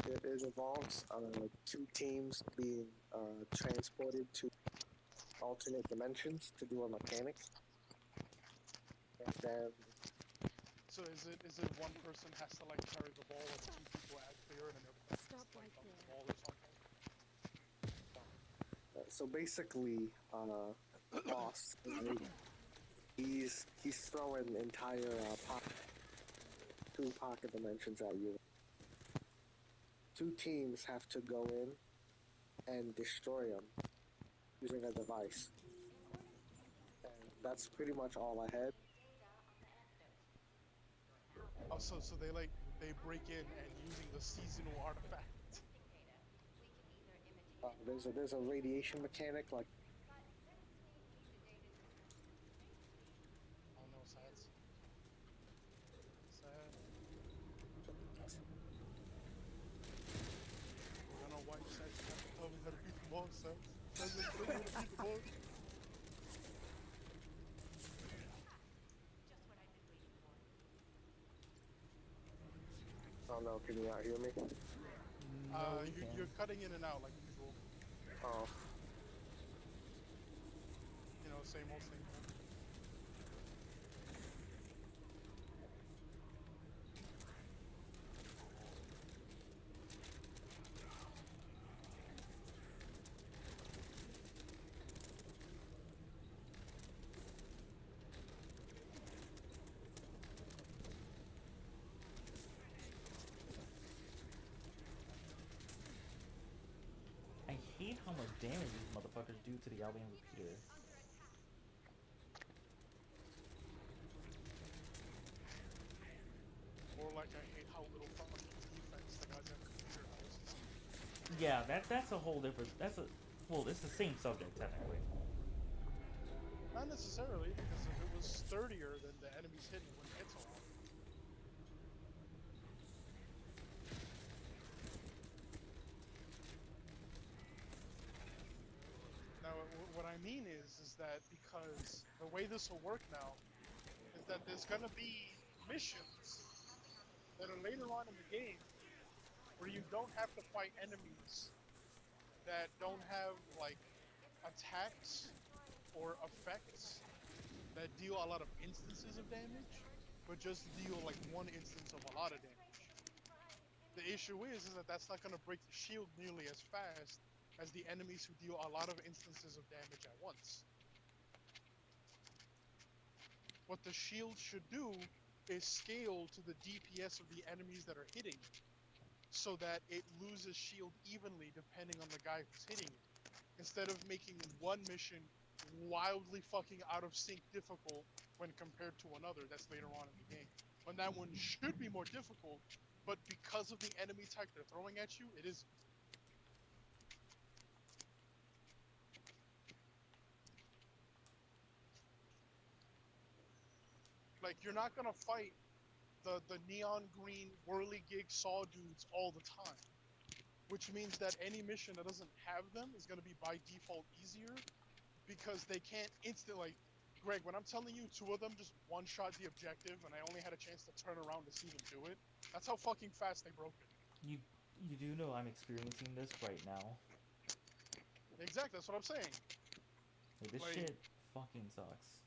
it involves two teams being transported to alternate dimensions to do a mechanic, and then So is it one person has to like carry the ball and two people add clear and everybody has Stop to like right dunk the there. ball or something? so basically, the boss, right, he's throwing entire two pocket dimensions at you. Two teams have to go in and destroy them using a device. And that's pretty much all I had. Oh, so they break in and using the seasonal artifact. There's a radiation mechanic like Oh no, Sads. Sad. I don't know why you said you have to tell me how to beat the boss, Sads. Sads, just tell me how to beat the boss. oh no, can you not hear me? No, we can. You're cutting in and out like usual. Oh, You know, same old, same old. I hate how much damage these motherfuckers do to the alien repeater. More like I hate how little fucking defense the goddamn computer has. Yeah, that's a whole different. That's a well, it's the same subject technically. Not necessarily, because if it was sturdier, then the enemies hitting wouldn't hit so hard. Now, what I mean is that because the way this will work now is that there's gonna be missions that are later on in the game where you don't have to fight enemies that don't have like attacks or effects that deal a lot of instances of damage, but just deal like one instance of a lot of damage. The issue is that that's not gonna break the shield nearly as fast as the enemies who deal a lot of instances of damage at once. What the shield should do is scale to the DPS of the enemies that are hitting it, so that it loses shield evenly depending on the guy who's hitting it, instead of making one mission wildly fucking out of sync difficult when compared to another that's later on in the game. When that one should be more difficult, but because of the enemy type they're throwing at you, it isn't. Like, you're not gonna fight the neon green whirligig saw dudes all the time, which means that any mission that doesn't have them is gonna be by default easier because they can't instantly. Like, Greg, when I'm telling you two of them just one-shot the objective and I only had a chance to turn around to see them do it, that's how fucking fast they broke it. You you do know I'm experiencing this right now. Exactly, that's what I'm saying. Like, this Like, shit fucking sucks.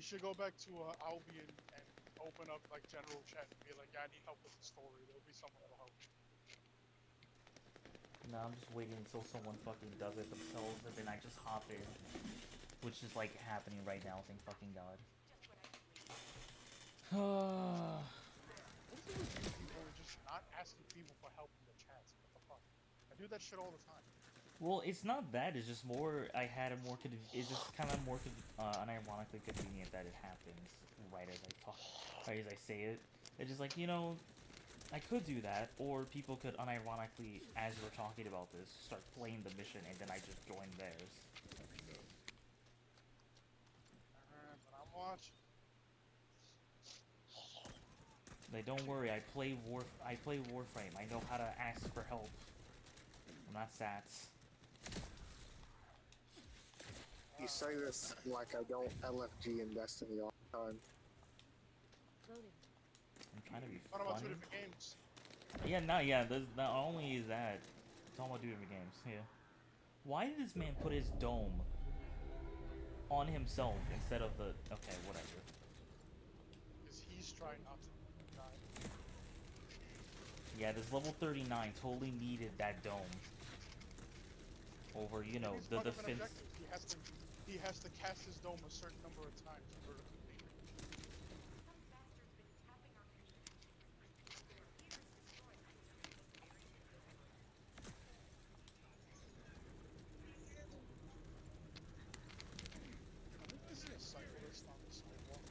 you should go back to Albion and open up like general chat and be like, yeah, I need help with the story. There'll be someone that'll help. Now I'm just waiting until someone fucking does it themselves and then I just hop in. Which is like happening right now, thank fucking god. What is it with you people just not asking people for help in the chats? What the fuck? I do that shit all the time. Well, it's not that. It's just more. I had a more. It's just kind of more unironically convenient that it happens right as I talk, right as I say it. It's just like, I could do that, or people could unironically, as we're talking about this, start playing the mission, and then I just join theirs. But I'm watching. Like, don't worry, I play Warframe. I know how to ask for help. I'm not Sats. You say this like I don't LFG in Destiny all the time. Loading. I'm trying to be What about two funny. different games? Yeah, no, yeah. There's not only is that. It's all about two different games. Yeah. Why did this man put his dome on himself instead of the? Okay, whatever. Because he's trying not to die. Yeah, this level 39 totally needed that dome over, you know, Maybe it's the part of an defense. objective. He has to cast his dome a certain number of times in order to complete it. Some bastard's been tapping our communications. Either here it's destroyed them, or it's buried in the server. I think I see a cyclist on the sidewalk.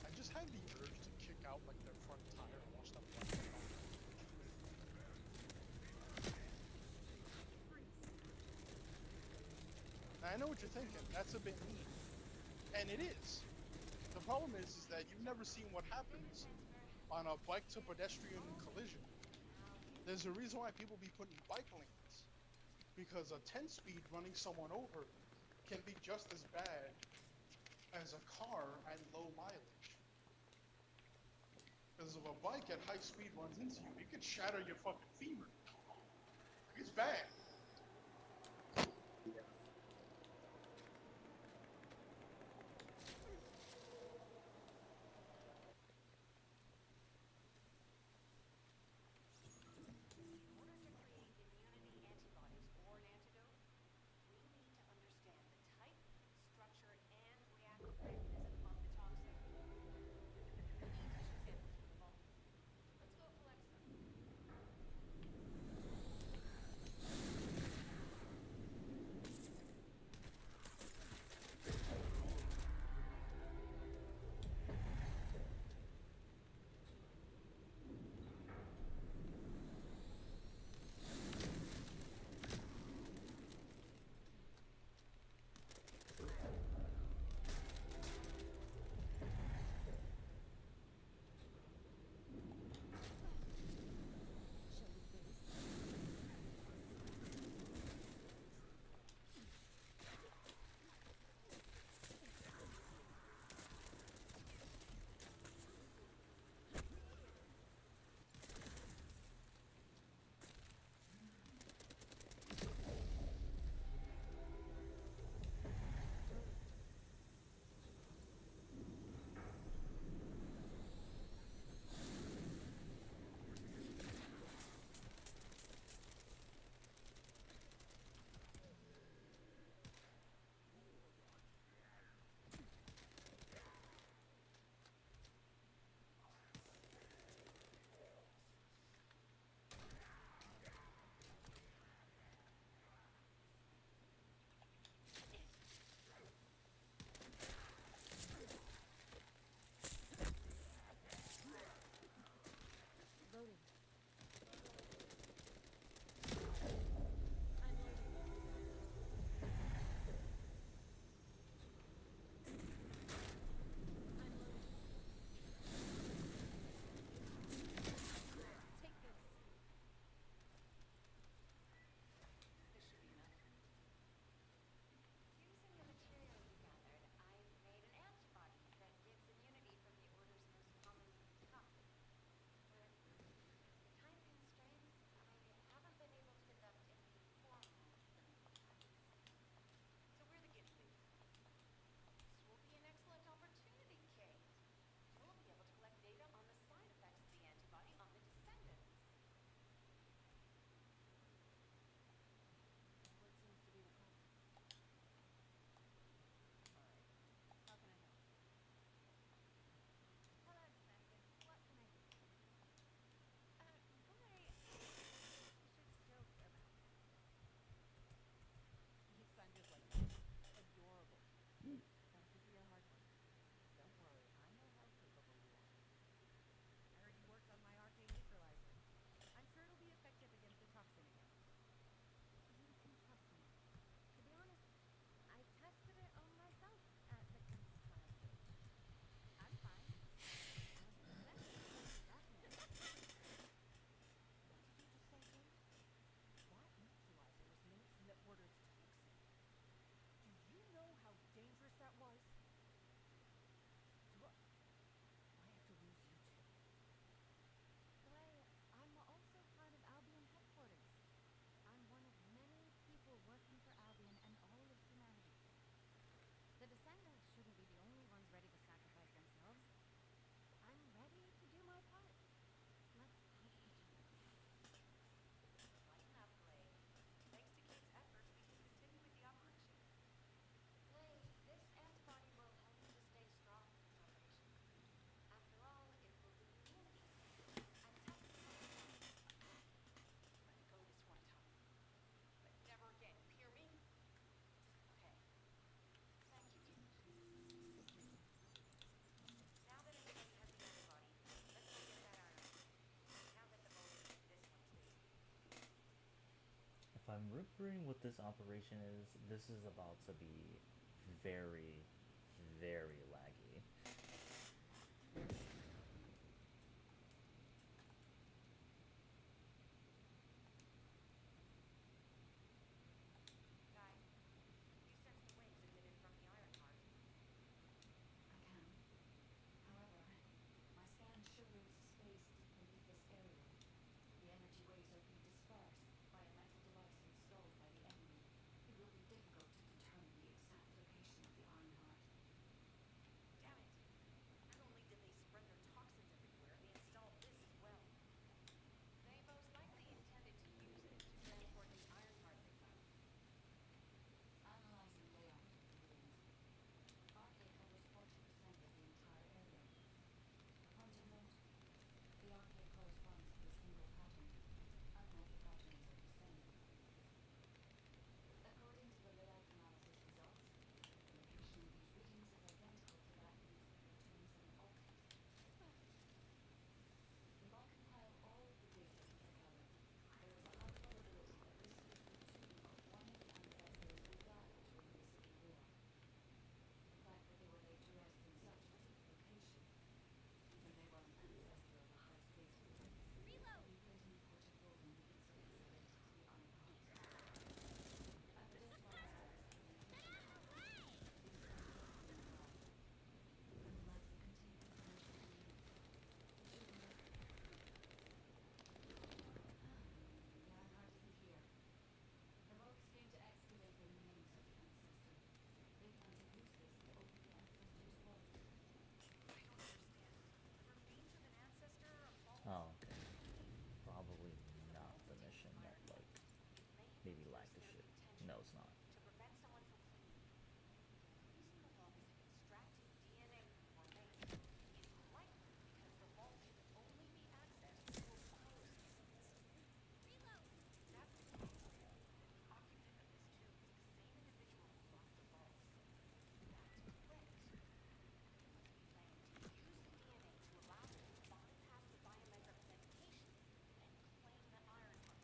I just had the urge to kick out like their front tire and watch them run down. Now, I know what you're thinking. That's a bit mean. And it is. The problem is that you've never seen what happens on a bike to pedestrian collision. There's a reason why people be putting bike lanes. Because a 10 speed running someone over can be just as bad as a car at low mileage. Because if a bike at high speed runs into you, it could shatter your fucking femur. It's bad. Yeah. In order to create immunity antibodies or an antidote, we need to understand the type, structure, and reactive mechanism of the toxin. We need tissue samples for the vault. Let's go collect some. I'm remembering what this operation is. This is about to be very, very laggy. Guy, you sense the waves emitted from the Ironheart? I can. However, my scan shows space beneath this area. The energy waves are being dispersed by a metal device installed by the enemy. It will be difficult to determine the exact location of the Ironheart. Damn it! Not only did they spread their toxins everywhere, they installed this as well. They most likely intended to use it to transport the Ironheart they found. Analyzing layout of the ruins. RK covers 40% of the entire area. A point of note, the RK corresponds to a single pattern, unlike the patterns of the same. According to the layout analysis results, the location of these readings is identical to that used for the 27 Altis. If I compile all of the data we can gather, there is a high probability that this is the tomb of one of the ancestors who died during the Civil War. The fact that they were laid to rest in such a deep location, either they were an ancestor of the Heart's faithful, or they played an important role in the incidents related to the Ironheart. I've identified cells having encryption codes. These cells don't remain alive, and will likely contain information we need. It should be necessary. The Ironheart isn't here. The rogues came to excavate the remains of the ancestor. They plan to use this to open the ancestor's vault. I don't understand. The remains of an ancestor are false. Oh, okay. Probably The not vault the in mission the that, Ironheart. like, It may have maybe been lagged used the there shit. No, intentionally it's not. to prevent someone from cleaning it. The reason the logs have extracted DNA from your remains is likely because the vault can only be accessed through a biosequence. Reload! If that's the case, then the occupant of this tomb is the same individual who locked the vaults. That's correct. He must be planning to use the DNA to allow him to bypass the biometric authentication and claim the Ironheart.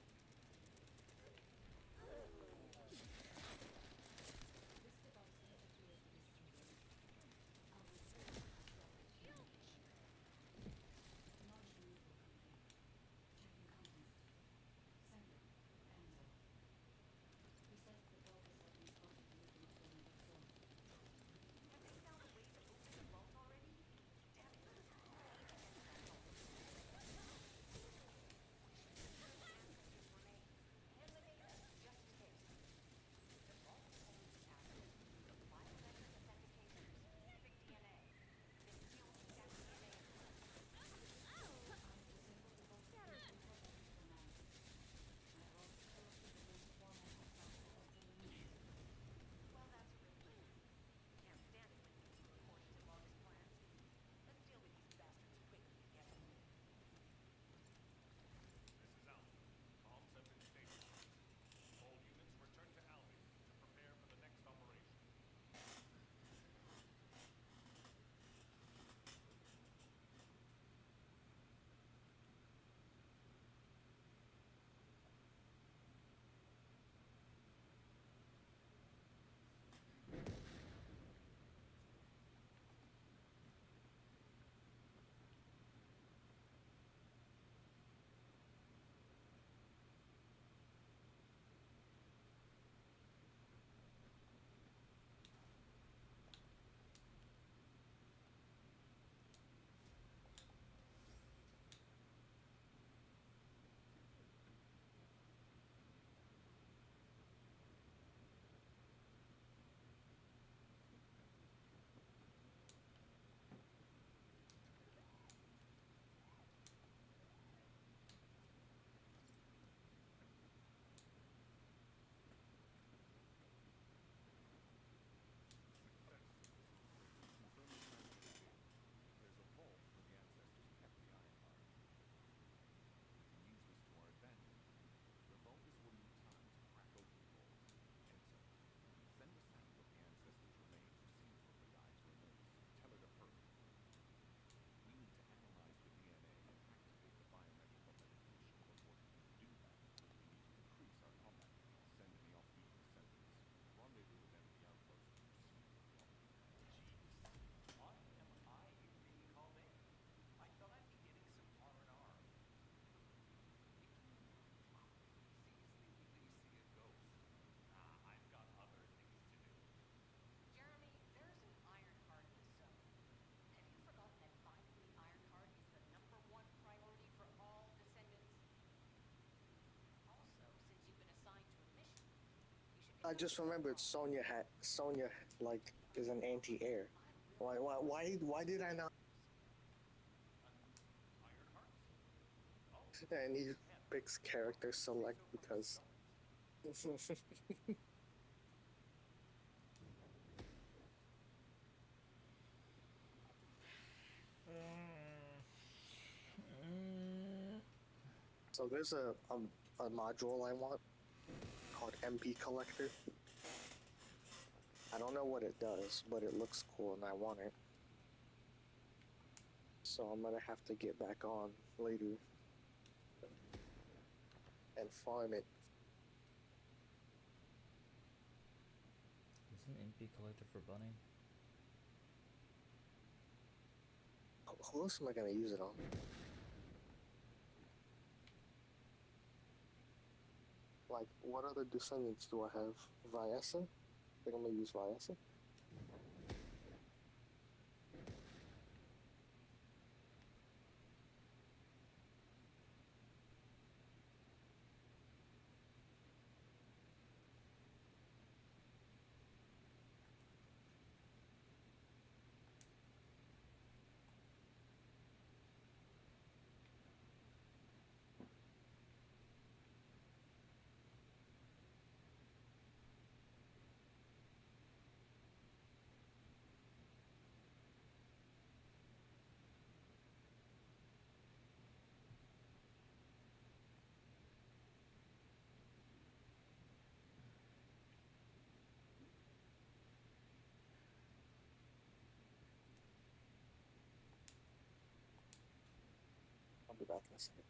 I just remembered Sonya like is an anti-air. Why did I not? And he picks character select because. So there's a module I want called MP Collector. I don't know what it does, but it looks cool and I want it. So I'm gonna have to get back on later and farm it. Isn't MP collector for Bunny? Who else am I gonna use it on? Like, what other descendants do I have? Vyessa? I think I'm gonna use Vyessa. I'll be back in a second.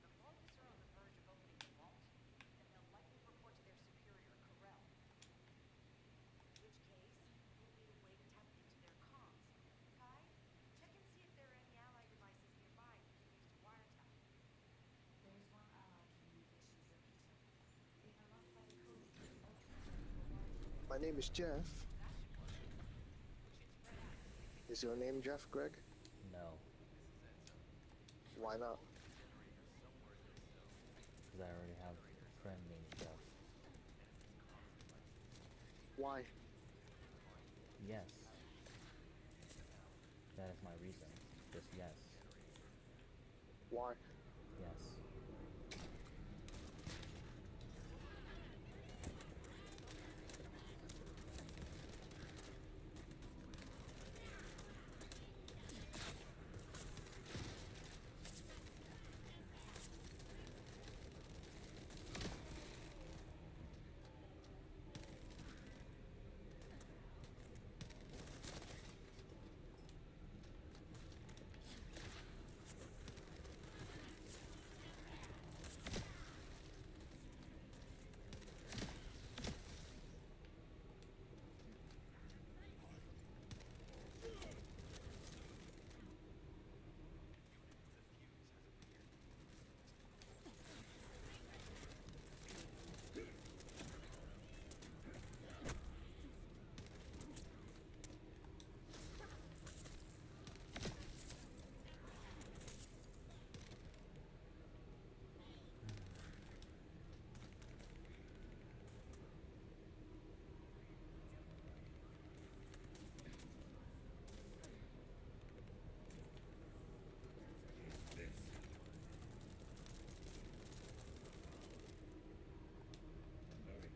The Vulgus are on the verge of opening the vault, and they'll likely report to their superior, Corel. In which case, we'll need a way to tap into their comms. Kai, check and see if there are any allied devices nearby we can use to wiretap. There's one allied communications repeater. If I modify the code to use ultraviolet My name is Jeff. That should work. We should spread out and see if we can... Is your name Jeff, Greg? No, Why not? because I already have a friend named Jeff. Why? Yes. my reason. Just yes. Why? Yes. Take this. Slowly.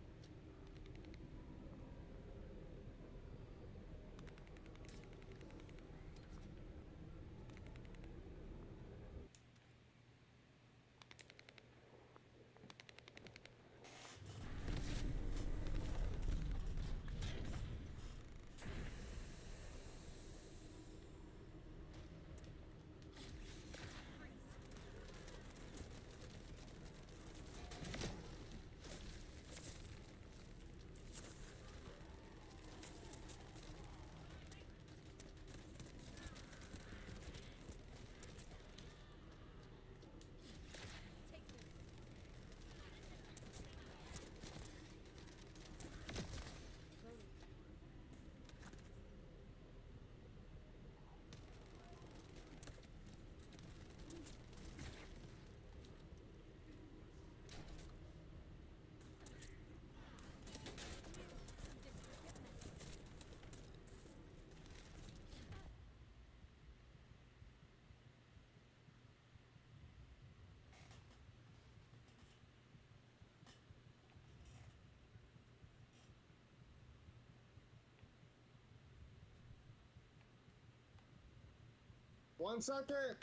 One second.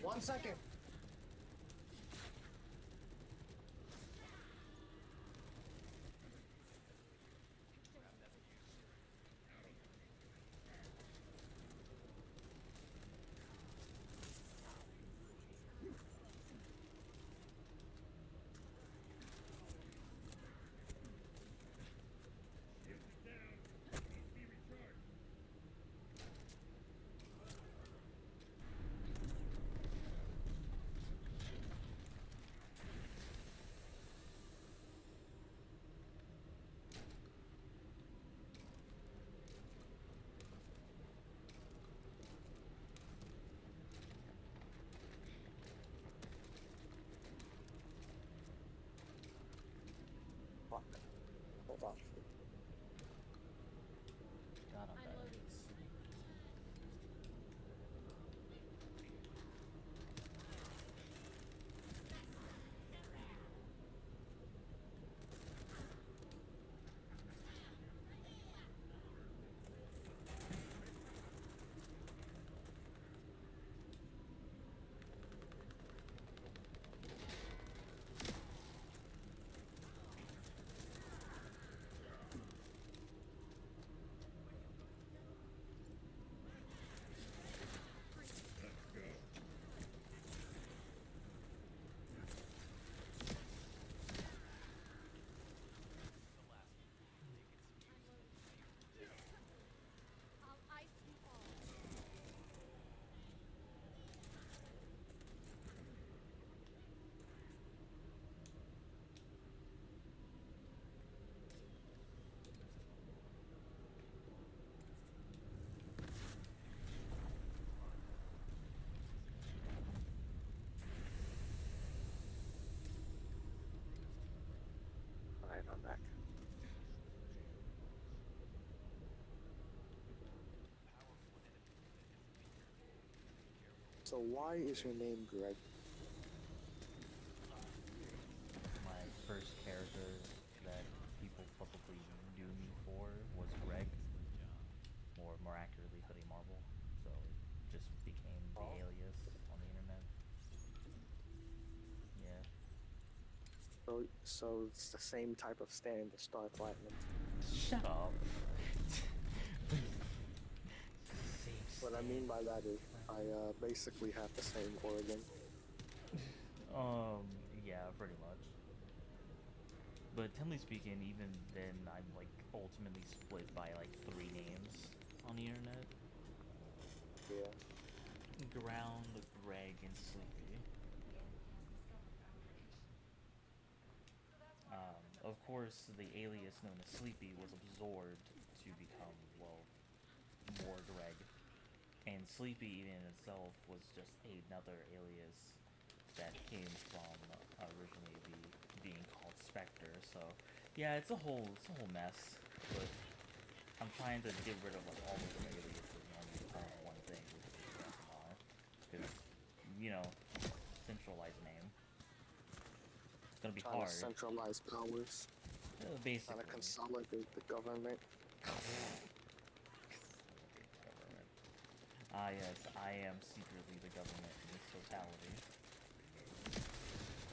One second. So why is your name Greg? My first character that people publicly knew me for was Greg, or more accurately, Hoodie Marble. So it just became the Oh. alias on the internet. Yeah. So it's the same type of stand as Star Platinum. Shut up. Same What I mean stand. by that is I basically have the same origin. Yeah, pretty much. But technically speaking, even then, I'm like ultimately split by like 3 names on the internet: Yeah. Ground, Greg, and Sleepy. The enemy has discovered our location. Of course, the alias known as Sleepy was absorbed to become, well, more Greg. And Sleepy in itself was just another alias that came from originally being called Spectre. So yeah, it's a whole mess. But I'm trying to get rid of like all of the aliases and only become one thing, which is just SMR. Because centralized name. It's gonna be Trying to hard. centralize powers. Trying to Basically. consolidate the government. Government. Ah yes, I am secretly the government in its totality.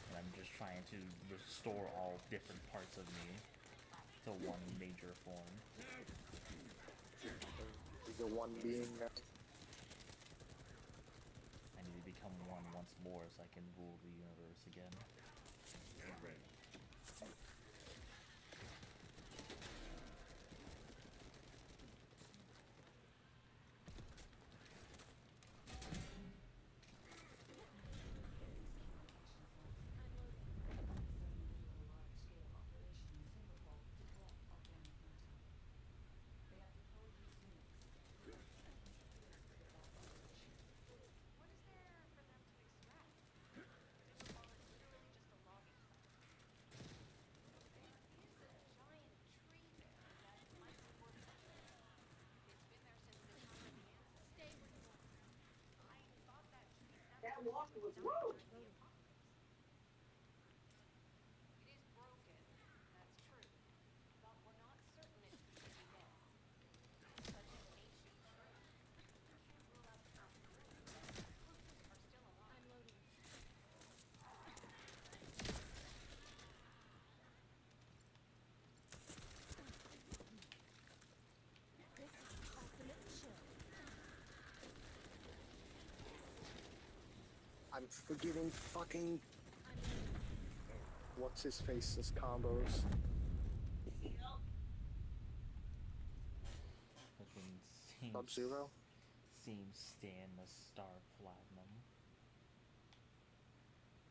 And I'm just trying to restore all different parts of me to one major form. The one being that. I need to become one once more so I can rule the universe again. Large-scale operation in Singapore to block organic matter. They have deployed these units to the dark operation. What is there for them to extract? Singapore is literally just a logging site. There is a giant tree there that might be worth looking at. It's been there since the time of the ancestors. Stay where you are. I thought that tree stand was designed during the apocalypse. It is broken, that's true, but we're not certain it's completely dead. Such an ancient tree. Can't rule out the possibility that clues are still alive. I'm loading. This is the ultimate chill. I'm forgetting fucking. What's his face's combos? Fucking same, Sub-Zero? same stand as Star Platinum.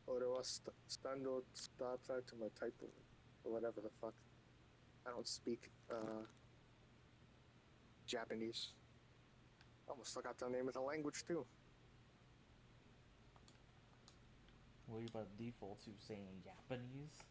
Ore wa stando Star to my type of, or whatever the fuck. I don't speak Japanese. I almost forgot the name of the language too. What are you about to default to saying Japanese?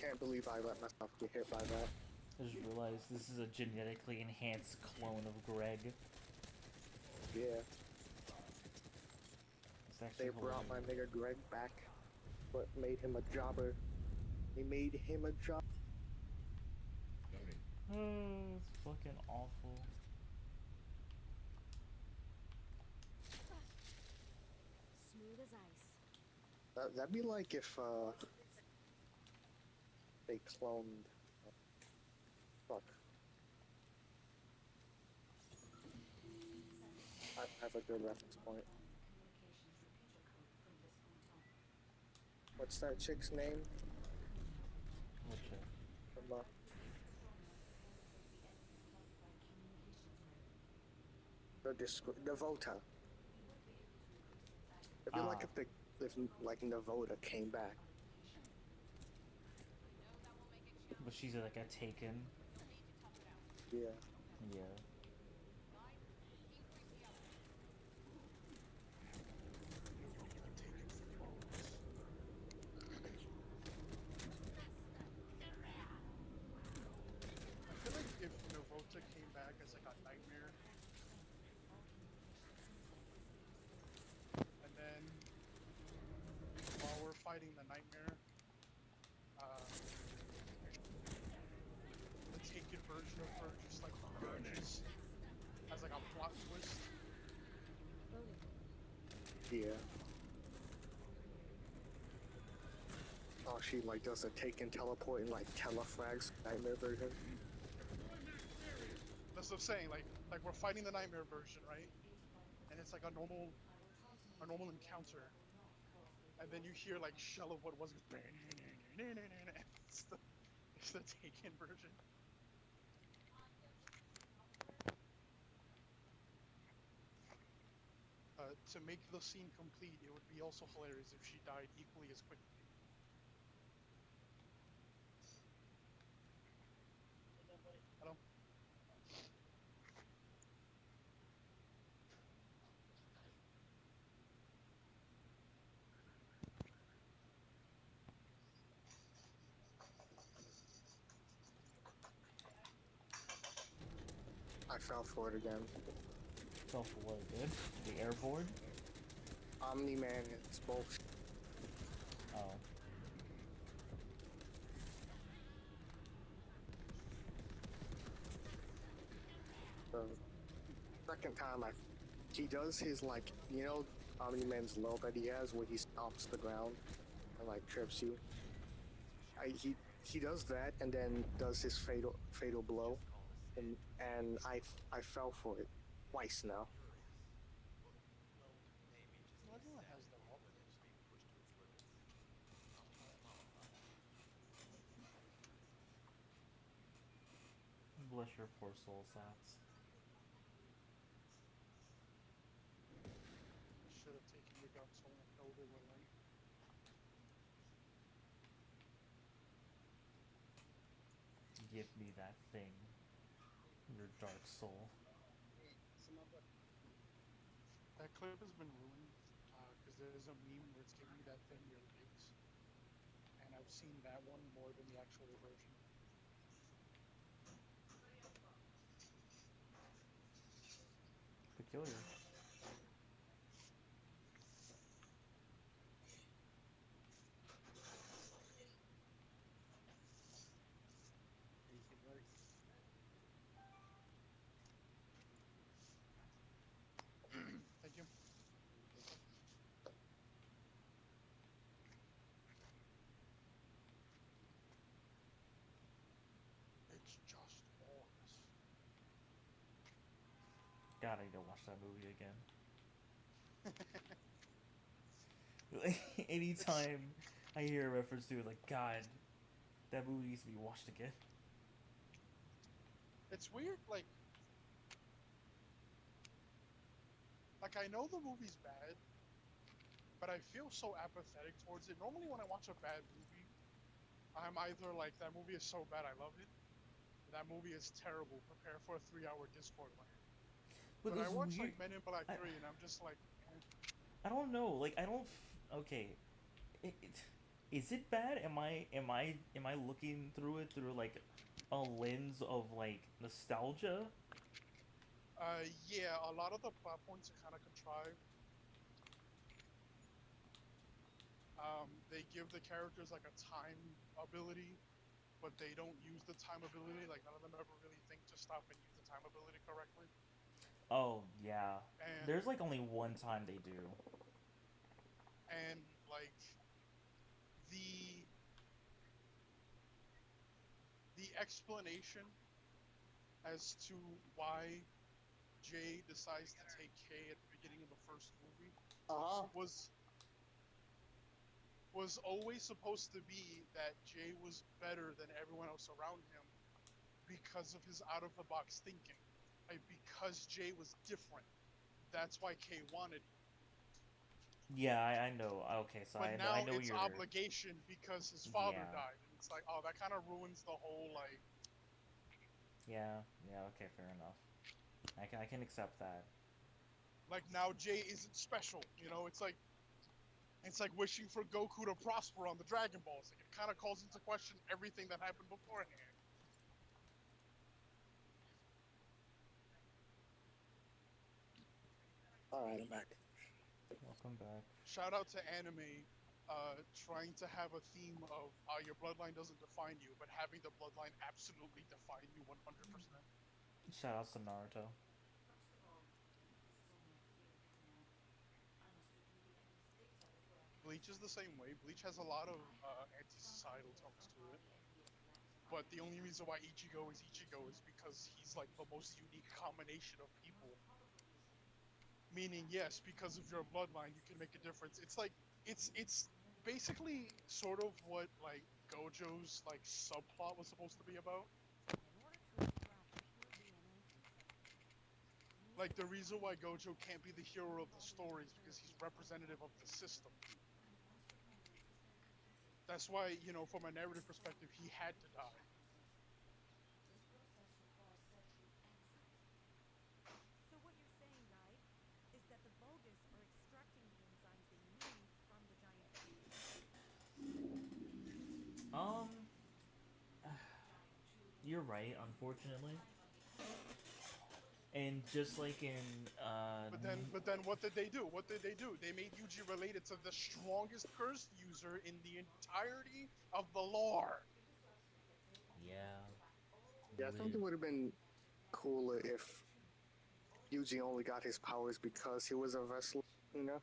can't believe I let myself get hit by that. I just realized this is a genetically enhanced clone of Greg. Yeah, It's they actually brought my hilarious. nigga Greg back, but made him a jobber. They made him a job. Oh, it's fucking awful. Smooth as ice. That'd be like if they cloned. Fuck. I have a good reference point. Communications repeater code from this point on. What's that chick's name? What shit? From the Vota. It'd be like Ah, if like Navota came back. but she's like a taken. Yeah. Yeah. Taken for drones. I feel like if Novota came back as like a nightmare, and then while we're fighting the nightmare, uh, the taken version of her just like emerges as like a plot twist. Loading. Yeah. Oh, she like does a taken teleport and like telefrags nightmare version. That's what I'm saying. Like we're fighting the nightmare version, right? And it's like a normal encounter, and then you hear like shell of what was. It's the it's the taken version. To make the scene complete, it would be also hilarious if she died equally as quickly. Hello? I fell for it again. Fell for what it did? The airboard? Omni-Man is bullshit. Oh. The second time he does his like, Omni-Man's low that he has where he stomps the ground and like trips you. He does that and then does his fatal blow, and I fell for it twice now. Well, everyone has their weakness. Bless your poor soul, Sats. I should have taken your Dark Soul and know they were light. Give me that thing. Your dark soul. That clip has been ruined because there's a meme where it's giving me that thing your legs, and I've seen that one more than the actual version. Peculiar. Taken right. Thank you. It's just August. God, I need to watch that movie again. It's Anytime I hear a reference to it, like, God, that movie needs to be watched again. it's weird. Like I know the movie's bad, but I feel so apathetic towards it. Normally, when I watch a bad movie, I'm either like, that movie is so bad I love it, that movie is terrible. Prepare for a 3-hour Discord rant. But But I it's watched weird. like Men in Black I, 3, and I'm just like, eh. I don't know. Like, I don't. Okay. It, Is it bad? Am I looking through it through like a lens of like nostalgia? Yeah, a lot of the plot points are kind of contrived. They give the characters like a time ability, but they don't use the time ability. Like none of them ever really think to stop and use the time ability correctly. Oh yeah. And There's like only one time they do. and like the the explanation as to why Jay decides to take K at the beginning of the first movie Uh huh. was was always supposed to be that Jay was better than everyone else around him because of his out of the box thinking. Like because Jay was different. That's why K wanted him. Yeah, I know. Okay, so But I now know it's you're. obligation because his father Yeah. died. And it's like, oh, that kind of ruins the whole like Yeah. Yeah. Okay, fair enough. I can accept that. now Jay isn't special. It's like wishing for Goku to prosper on the Dragon Balls. Like it kind of calls into question everything that happened beforehand. All right, I'm back. Welcome back. Shout out to anime trying to have a theme of your bloodline doesn't define you, but having the bloodline absolutely define you 100%. Shout outs to Naruto. First of all, this is only a theory for now. I must review the evidence data before I can Bleach is decide. the same way. Bleach has a lot of Some anti-societal people tones are to it, hardly envious black but the only survivors. reason why Ichigo is because he's like the most unique combination of The most people. probable reason Meaning, yes, because of your bloodline, you can make a difference. It's like it's basically sort of what like Gojo's like subplot was supposed to be about. In order to extract pure DNA from something, you need Like to the discover reason why the Gojo genes can't be the that hero of the code the story is because he's material representative of the inside of system. it. and once the framework has been completed, That's why, from a the narrative cell perspective, he had to amplification die. process. This process requires certain enzymes. So what you're saying, Guy, is that the bogus are extracting the enzymes they need from the giant tubes. Um, Giant tubes you're with right. poisons Unfortunately, primarily target and just like in But then what did they do? What did they do? They made Yuji related to the strongest cursed user in the entirety of the lore. yeah, Yeah, I think with it would have been cooler if Yuji only got his powers because he was a wrestler, you know?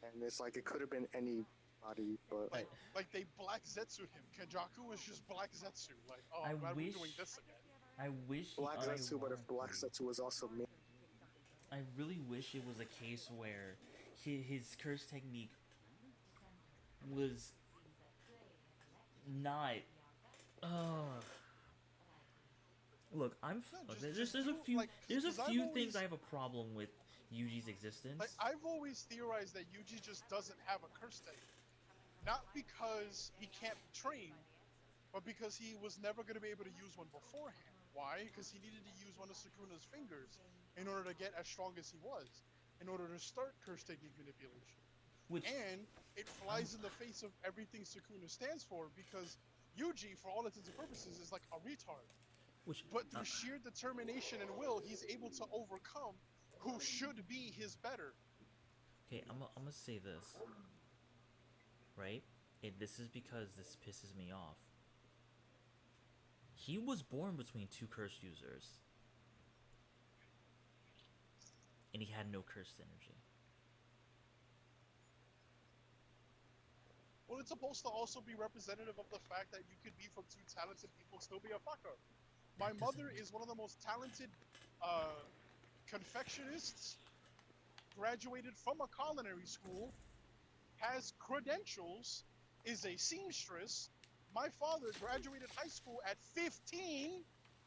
And it's like it could have been anybody, but Like but like they black Zetsu him. Kenjaku was just black Zetsu. Like, oh, I I'm glad we're doing wish this I guess again. we have our I answer. wish he Black Zetsu, but if Black unironically. Zetsu was also me. Arthur to take something from I him. really wish it was a case where his curse technique was seems that Clay has elected not. to be our best Uh, but I agree. look, No, there's just do like there's a because I've few things I always have a problem with Yuji's like existence. I've always theorized that Yuji just doesn't have a curse technique. Not because he can't be trained, but because he was never going to be able to use one beforehand. Why? Because he needed to use one of Sukuna's fingers in order to get as strong as he was, in order to start curse technique manipulation. Which And it I'm flies in the face of everything Sukuna stands for because Yuji, for all intents and purposes, is like a retard. which But through sheer determination and will, he's able to overcome who should be his better. okay. I'm gonna say this right. And this is because this pisses me off. He was born between two cursed users, and he had no cursed energy. Well, it's supposed to also be representative of the fact that you could be from two talented people and still be a fucker. My That doesn't mother make. is one of the most talented uh, confectionists, graduated from a culinary school, has credentials, is a seamstress. My father graduated high school at 15.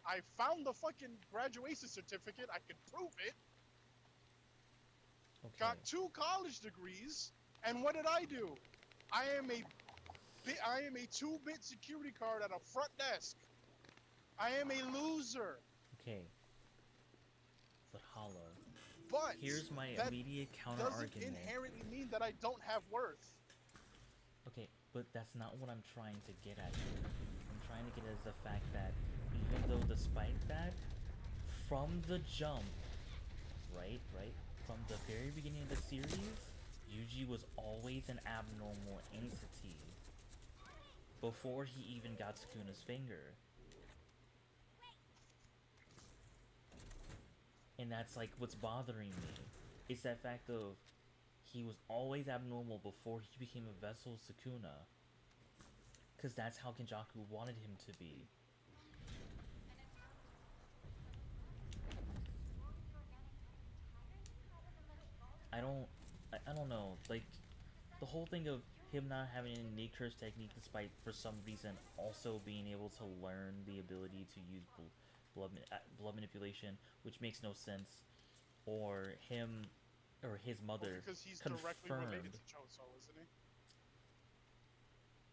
I found the fucking graduation certificate. I can prove it. Okay. Got two college degrees. And what did I do? I am a I am a 2-bit security card at a front desk. I am a loser. Okay. But Hollow. But Here's my that immediate counter doesn't argument. inherently mean that I don't have worth. Okay, But that's not what I'm trying to get at here. I'm trying to get at is the fact that even though despite that, from the jump, right, from the very beginning of the series, Yuji was always an abnormal entity before he even got Sukuna's finger. And that's like what's bothering me. It's that fact of he was always abnormal before he became a vessel of Sukuna. Because that's how Kenjaku wanted him to be. I don't know, like, the whole thing of him not having a innate curse technique despite, for some reason, also being able to learn the ability to use blood manipulation, which makes no sense, or him, or his Well, mother because he's directly confirmed, related to Choso, isn't he?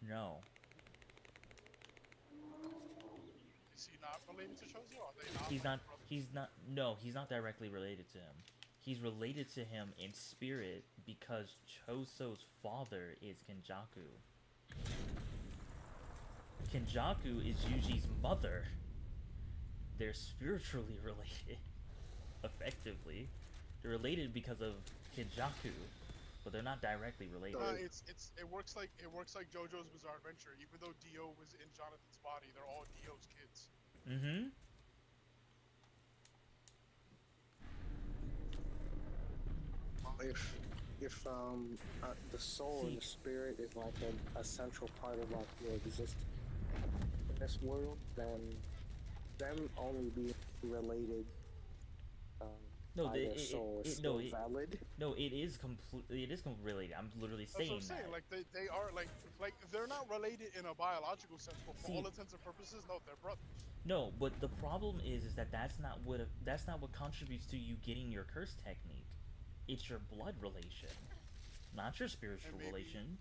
no, Is he not related to Choso? Are they not he's like not, brothers? no, he's not directly related to him. He's related to him in spirit because Choso's father is Kenjaku. Kenjaku is Yuji's mother. They're spiritually related, effectively. They're related because of Kenjaku, but they're not directly related. It works like JoJo's Bizarre Adventure. Even though Dio was in Jonathan's body, they're all Dio's kids. Mm-hmm. If the soul and See, the spirit is like a central part of like your existence in this world, then them only being related um, no, by their soul is still valid. no, it is related. I'm literally That's what saying I'm saying. that. Like they are like they're not related in a biological sense, but for See, all intents and purposes, no, they're brothers. no, but the problem is that that's not what contributes to you getting your curse technique. It's your blood relation, not your And spiritual maybe, relation.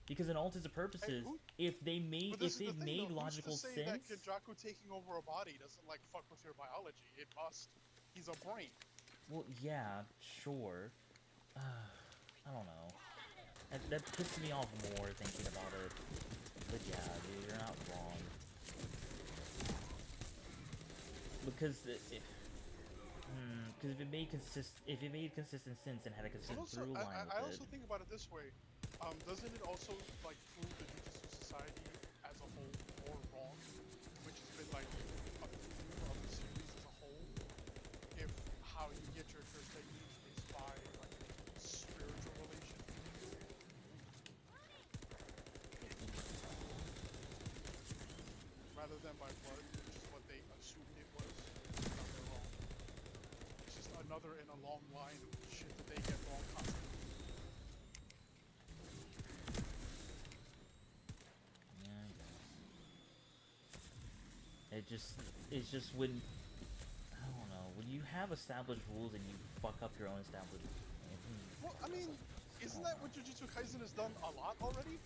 Because in all intents and hey, purposes, who? if they But this is the thing, made though. Who's to logical say that sense, Kenjaku taking over a body doesn't like fuck with your biology? It must. He's a brain. well, yeah, sure. I don't know. That pisses me off more thinking about it. But yeah, dude, you're not wrong. Because because if it made consistent sense and had a But consistent also, through line I with it, also think about it this way. Doesn't it also like prove the Jujutsu Society as a whole more wrong, which has been like a theme of the series as a whole? If how you get your curse techniques is by like spiritual relation, rather than by blood, which is what they assumed it was. No, they're wrong. It's just another in a long line of shit that they get wrong constantly. yeah, I guess. It's just when I don't know, when you have established rules and you fuck up your own established. Well, I mean, isn't that what Jujutsu Kaisen has done a lot already?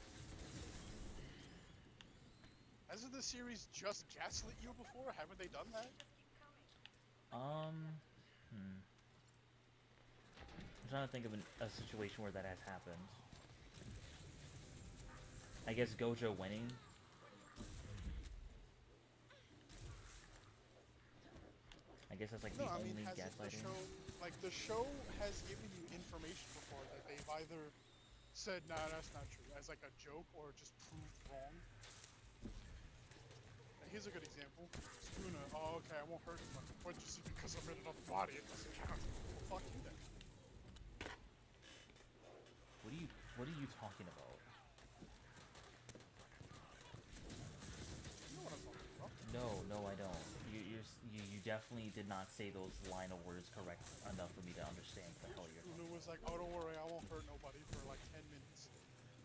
Hasn't the series just gaslit you before? Haven't they done that? I'm trying to think of a situation where that has happened. I guess Gojo winning. I guess that's like No, the I mean, only hasn't the gaslighting. show, like, the show has given you information before that they've either said, nah, that's not true, as like a joke, or just proved wrong. Here's a good example. Sukuna, oh, okay, I won't hurt him, but just because I'm in another body, it doesn't count. Well, fuck you then. What are you talking about? You know what I'm talking about. No, I don't. You definitely did not say those line of words correct enough for me to understand what the hell you're Sukuna talking was about. like, oh, don't worry, I won't hurt nobody for like 10 minutes.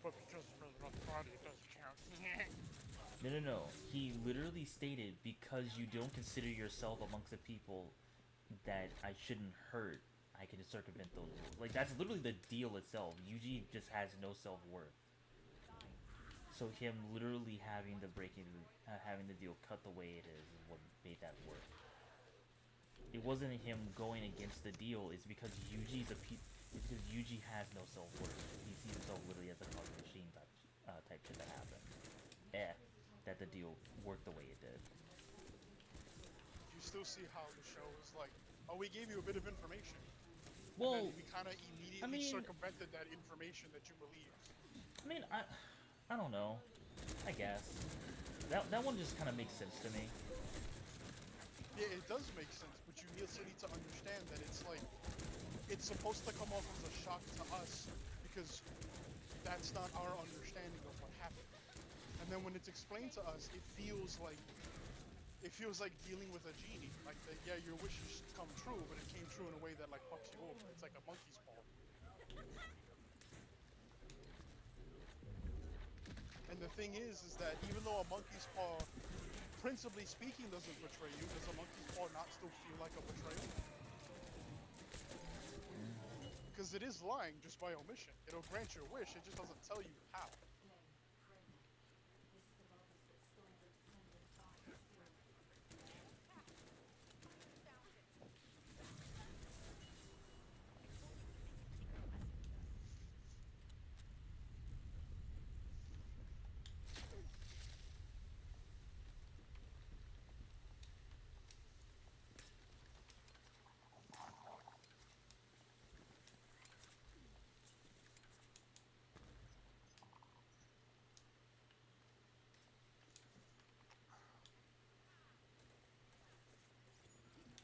But because I'm in another body, it doesn't count. No. He literally stated because you don't consider yourself amongst the people that I shouldn't hurt, I can circumvent those rules. Like that's literally the deal itself. Yuji just has no self-worth. So him literally having the deal cut the way it is what made that work. It wasn't him going against the deal. It's because Yuji has no self-worth. He sees himself literally as a cog machine type. type shit that happened. Eh, that the deal worked the way it did. You still see how the show is like, oh, we gave you a bit of information, and then Well, we kind of I immediately mean, circumvented that information that you believed. I mean, I don't know. I guess that one just kind of makes sense to me. Yeah, it does make sense, but you also need to understand that it's like it's supposed to come off as a shock to us because that's not our understanding of what happened. And then when it's explained to us, it feels like dealing with a genie. Like that, yeah, your wishes come true, but it came true in a way that like fucks you over. It's like a monkey's paw. And the thing is that even though a monkey's paw, principally speaking, doesn't betray you, does a monkey's paw not still feel like a betrayal? Because it is lying just by omission. It'll grant your wish, it just doesn't tell you how.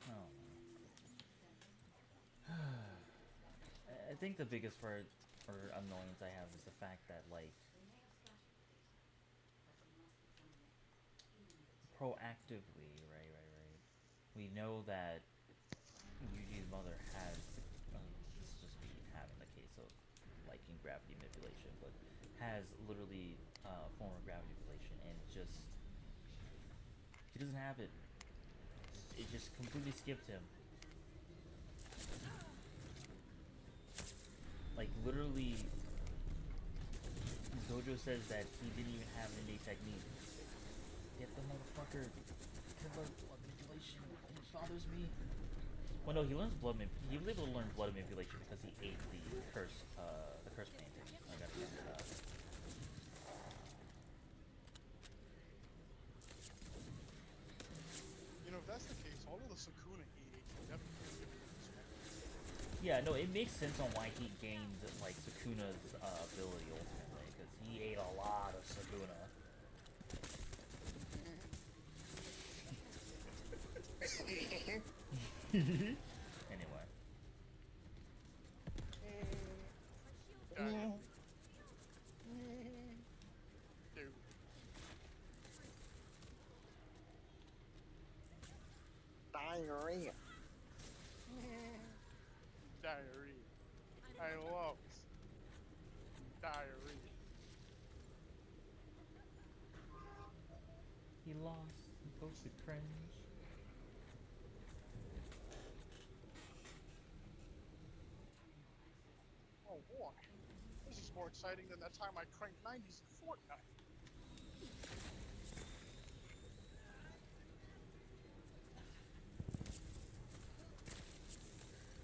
Oh. I think the biggest part or annoyance I have is the fact that like proactively, right. We know that Yuji's mother has, let's just be having the case of liking gravity manipulation, but has literally a form of gravity manipulation, and just he doesn't have it. It just completely skipped him. Like literally, Gojo says that he didn't even have an innate technique. Yet the motherfucker can learn blood manipulation, and it bothers me. Well, no, he learns he was able to learn blood manipulation because he ate the curse painting. I gotta remember that. You know, if that's the case, all of the Sukuna he ate can definitely be given to this one. Yeah, no, it makes sense on why he gained like Sukuna's ability ultimately, because he ate a lot of Sukuna. Anyway, Diarrhea. Dude. Diarrhea. Diarrhea. I love diarrhea. he lost. He posted cringe. Oh boy. This is more exciting than that time I cranked 90s in Fortnite.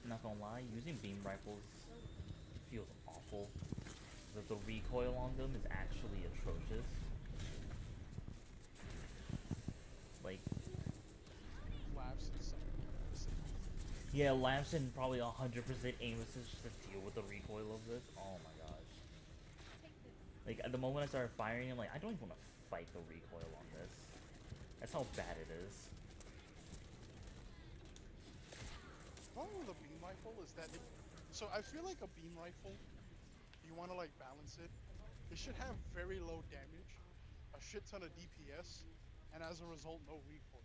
Not gonna lie, using beam rifles feels awful. The recoil on them is actually atrocious. Like, Laughs and such. yeah, Lamson probably 100% aim assist to deal with the recoil of this. Oh my gosh. Like, at the moment I started firing, I'm like, I don't even want to fight the recoil on this. That's how bad it is. Problem with a beam rifle is that so I feel like a beam rifle, you want to like balance it. It should have very low damage, a shit ton of DPS, and as a result, no recoil.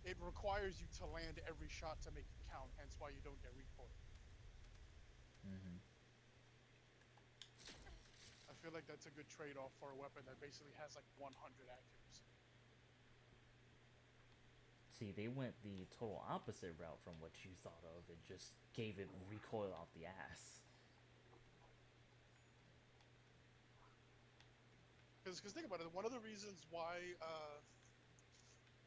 It requires you to land every shot to make it count, hence why you don't get recoil. Hmm. I feel like that's a good trade-off for a weapon that basically has like 100 accuracy. See, they went the total opposite route from what you thought of and just gave it recoil out the ass. Because think about it, one of the reasons why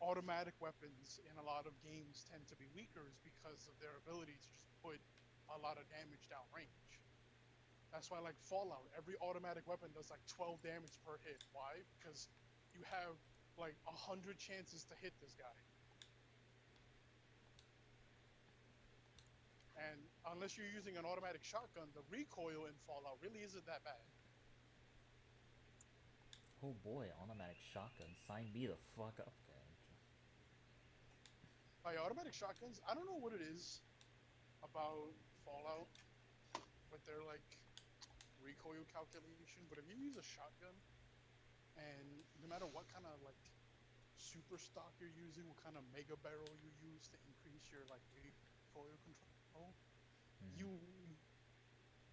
automatic weapons in a lot of games tend to be weaker is because of their ability to just put a lot of damage downrange. That's why like Fallout, every automatic weapon does like 12 damage per hit. Why? Because you have like 100 chances to hit this guy. And unless you're using an automatic shotgun, the recoil in Fallout really isn't that bad. Oh boy, automatic shotgun. Sign me the fuck up. Okay. Like automatic shotguns, I don't know what it is about Fallout with their like recoil calculation, but if you use a shotgun and no matter what kind of like super stock you're using, what kind of mega barrel you use to increase your like recoil control, Mm. you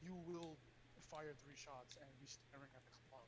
you will fire 3 shots and be staring at the clouds.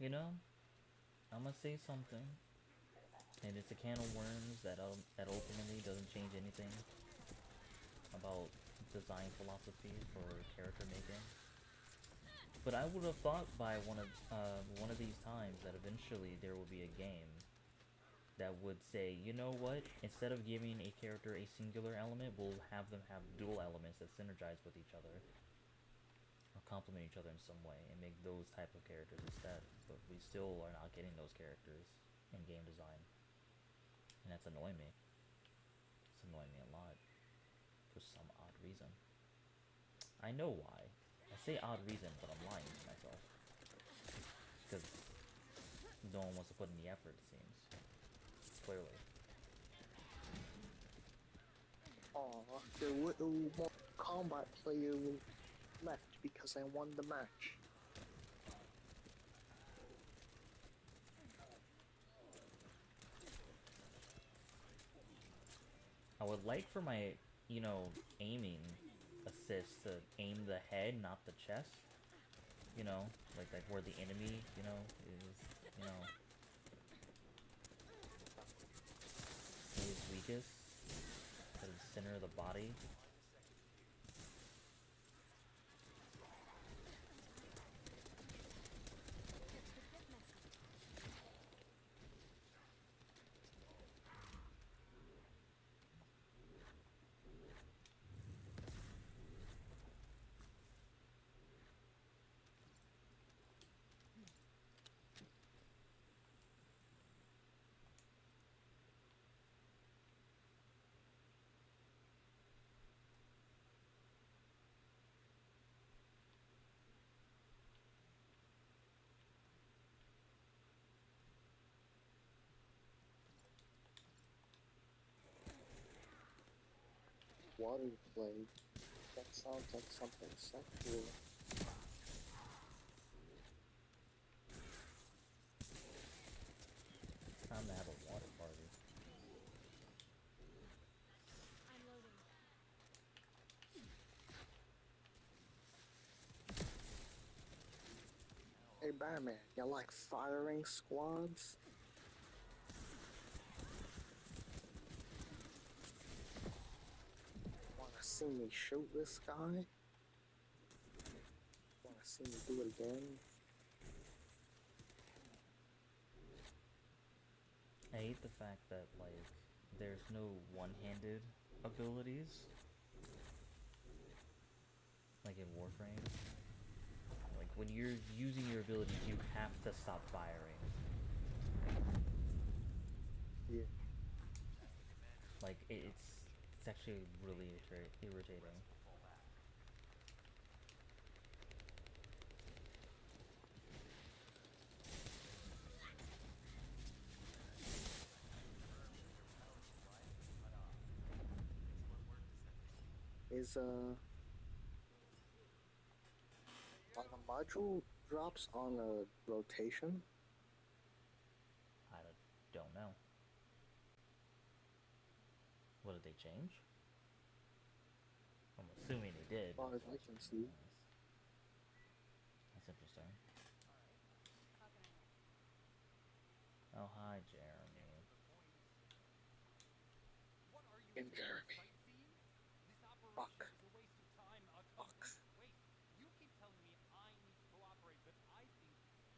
You know, I'm gonna say something, and it's a can of worms that ultimately doesn't change anything about design philosophy for character making. But I would have thought by one of these times that eventually there will be a game that would say, you know what? Instead of giving a character a singular element, we'll have them have dual elements that synergize with each other or complement each other in some way, and make those type of characters instead. But we still are not getting those characters in game design, and that's annoying me. It's annoying me a lot for some odd reason. I know why. I say odd reason, but I'm lying to myself. Because no one wants to put in the effort, it seems. Clearly. Aw, the little Mortal Kombat player left because I won the match. I would like for my, aiming assist to aim the head, not the chest. Like where the enemy, is, you know, is weakest. At the center of the body. Water play. That sounds like something sexual. It's time to have a water party. Hey Batman, you like firing squads? Wanna see me shoot this guy? Wanna see me do it again? I hate the fact that, like, there's no one-handed abilities. Like in Warframe. Like, when you're using your abilities, you have to stop firing. Yeah. Like, it's actually really irritating. is when a module drops on a rotation. I don't know. What did they change? I'm assuming they did. As far But as I can see. that's interesting. Alright. How can I help? Oh, hi, Jeremy. What are you And doing? Jeremy. Sightseeing? This operation Fuck. is a waste of time. Fuck. Wait. You keep telling me I need to cooperate, but I think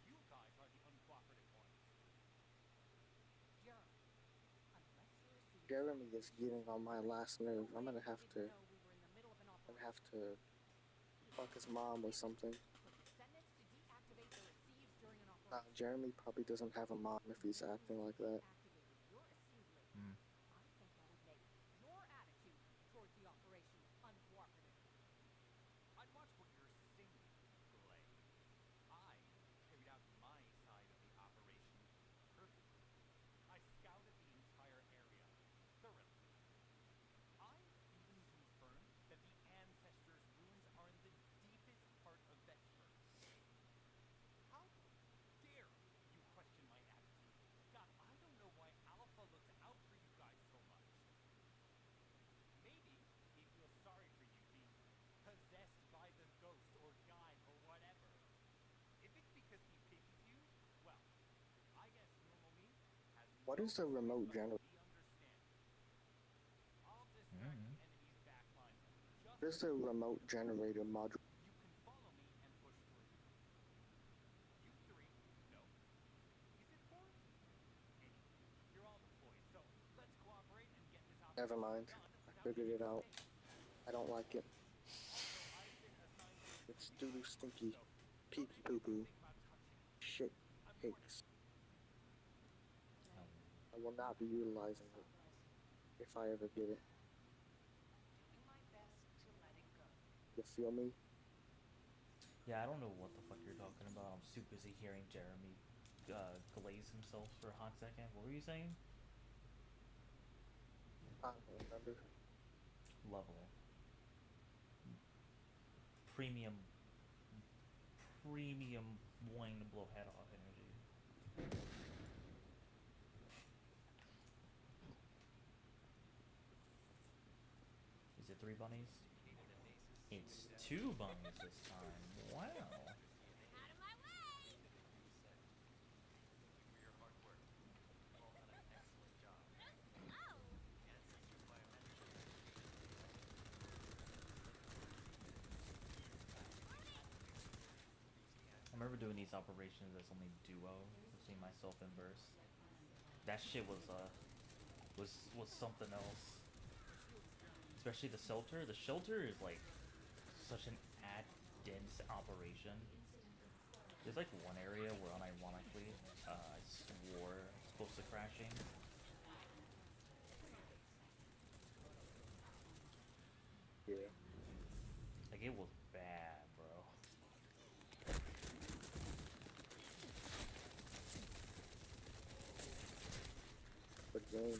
you guys are the uncooperative ones. Jeremy, unless you receive Jeremy is getting on my last nerve. I'm gonna have to know we were in the middle of an gonna operation. have to fuck his mom or something. For the Descendants to deactivate the receives during an operation. Jeremy probably doesn't have a mom if he's acting like that. Deactivated your Receive link. Hmm. I think that would make your attitude towards the operation uncooperative. I'd watch what you're saying, Glay. I carried out my side of the operation perfectly. I scouted the entire area thoroughly. I even confirmed that the Ancestors' ruins are in the deepest part of Vesper. How dare you question my attitude? God, I don't know why Alpha looks out for you guys so much. Maybe he feels sorry for you being possessed by the ghost or guide or whatever. If it's because he pities you, well, I guess normal me has What no is the remote but generator? to be understanding. I'll distract Mm-hmm. the enemy's backlines just What is the remote generator module? you can follow me and push through. You three, no. Is it four? Anyway, you're all deployed, so let's cooperate and get this Never operation mind. done I without figured any it out. mistakes. I don't like it. Also, I've been assigned to It's be doo-doo right here, stinky. so Pee don't pee poo even poo. think about touching me. Shit. I'm warning Pigs. you. Um, I will not be utilizing it if I ever get it. Doing my best to let it go. You feel me? yeah, I don't know what the fuck you're talking about. I'm too busy hearing Jeremy glaze himself for a hot second. What were you saying? I don't remember. Level. Premium. Premium wanting to blow head off energy. Is it 3 bunnies? It's 2 bunnies this time. Wow. Out of my way! Thank you for your hard work. You've all done an excellent job. Oh! The ancestral biometrics I remember doing these operations as only duo between myself and Verse. That shit was something else. Especially the shelter. The shelter is like such an dense operation. There's like one area where unironically I swore I was close to crashing. Yeah. Like it was bad, bro. The game.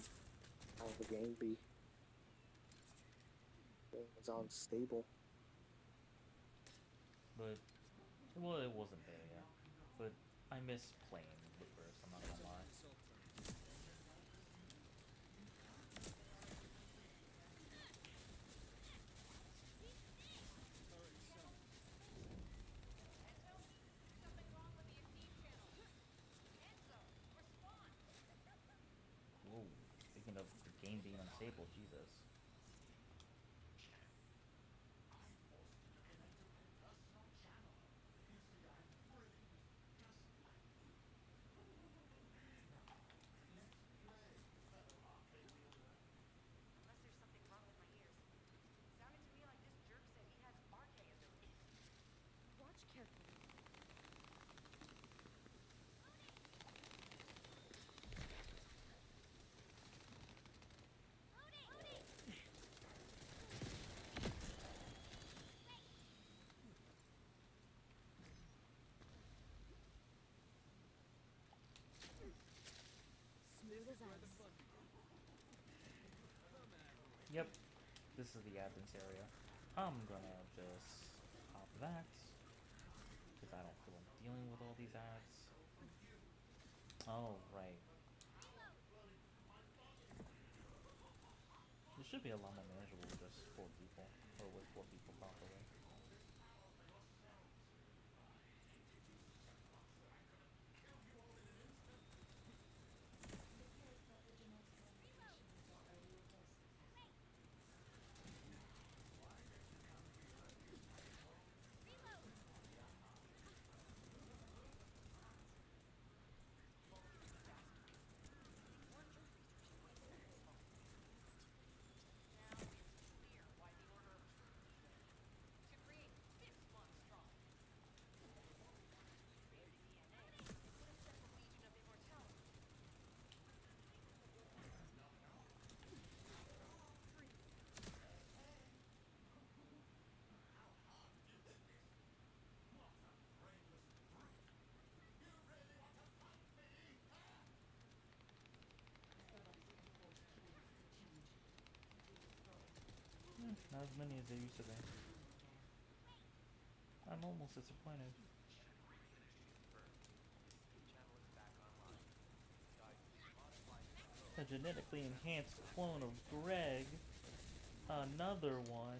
How the game be? Game is unstable. But well, it wasn't there yet. But I miss playing with Verse. I'm not gonna lie. Something wrong with the Receive channel. Enzo, respond! Whoa. Speaking of the game being unstable, Jesus. Unless there's something wrong with my ears. Sounded to me like this jerk said he has RK abilities. Watch carefully. Smooth as ice. Yep. This is the admins area. I'm gonna just pop that because I don't feel like dealing with all these ads. Oh right, it should be a lot more manageable with just 4 people, or with 4 people properly. It appears that the genetic limitations are early reversing. Now it's clear why the Order of Truth was there. To create this monstrosity. If we created DNA, it would have set the Legion of Immortality. Freeze. Products can force traits to change, to be destroyed. Not as many as there used to be. I'm almost disappointed. Channel is back online. Guys, modify A genetically enhanced clone of Greg. Another one.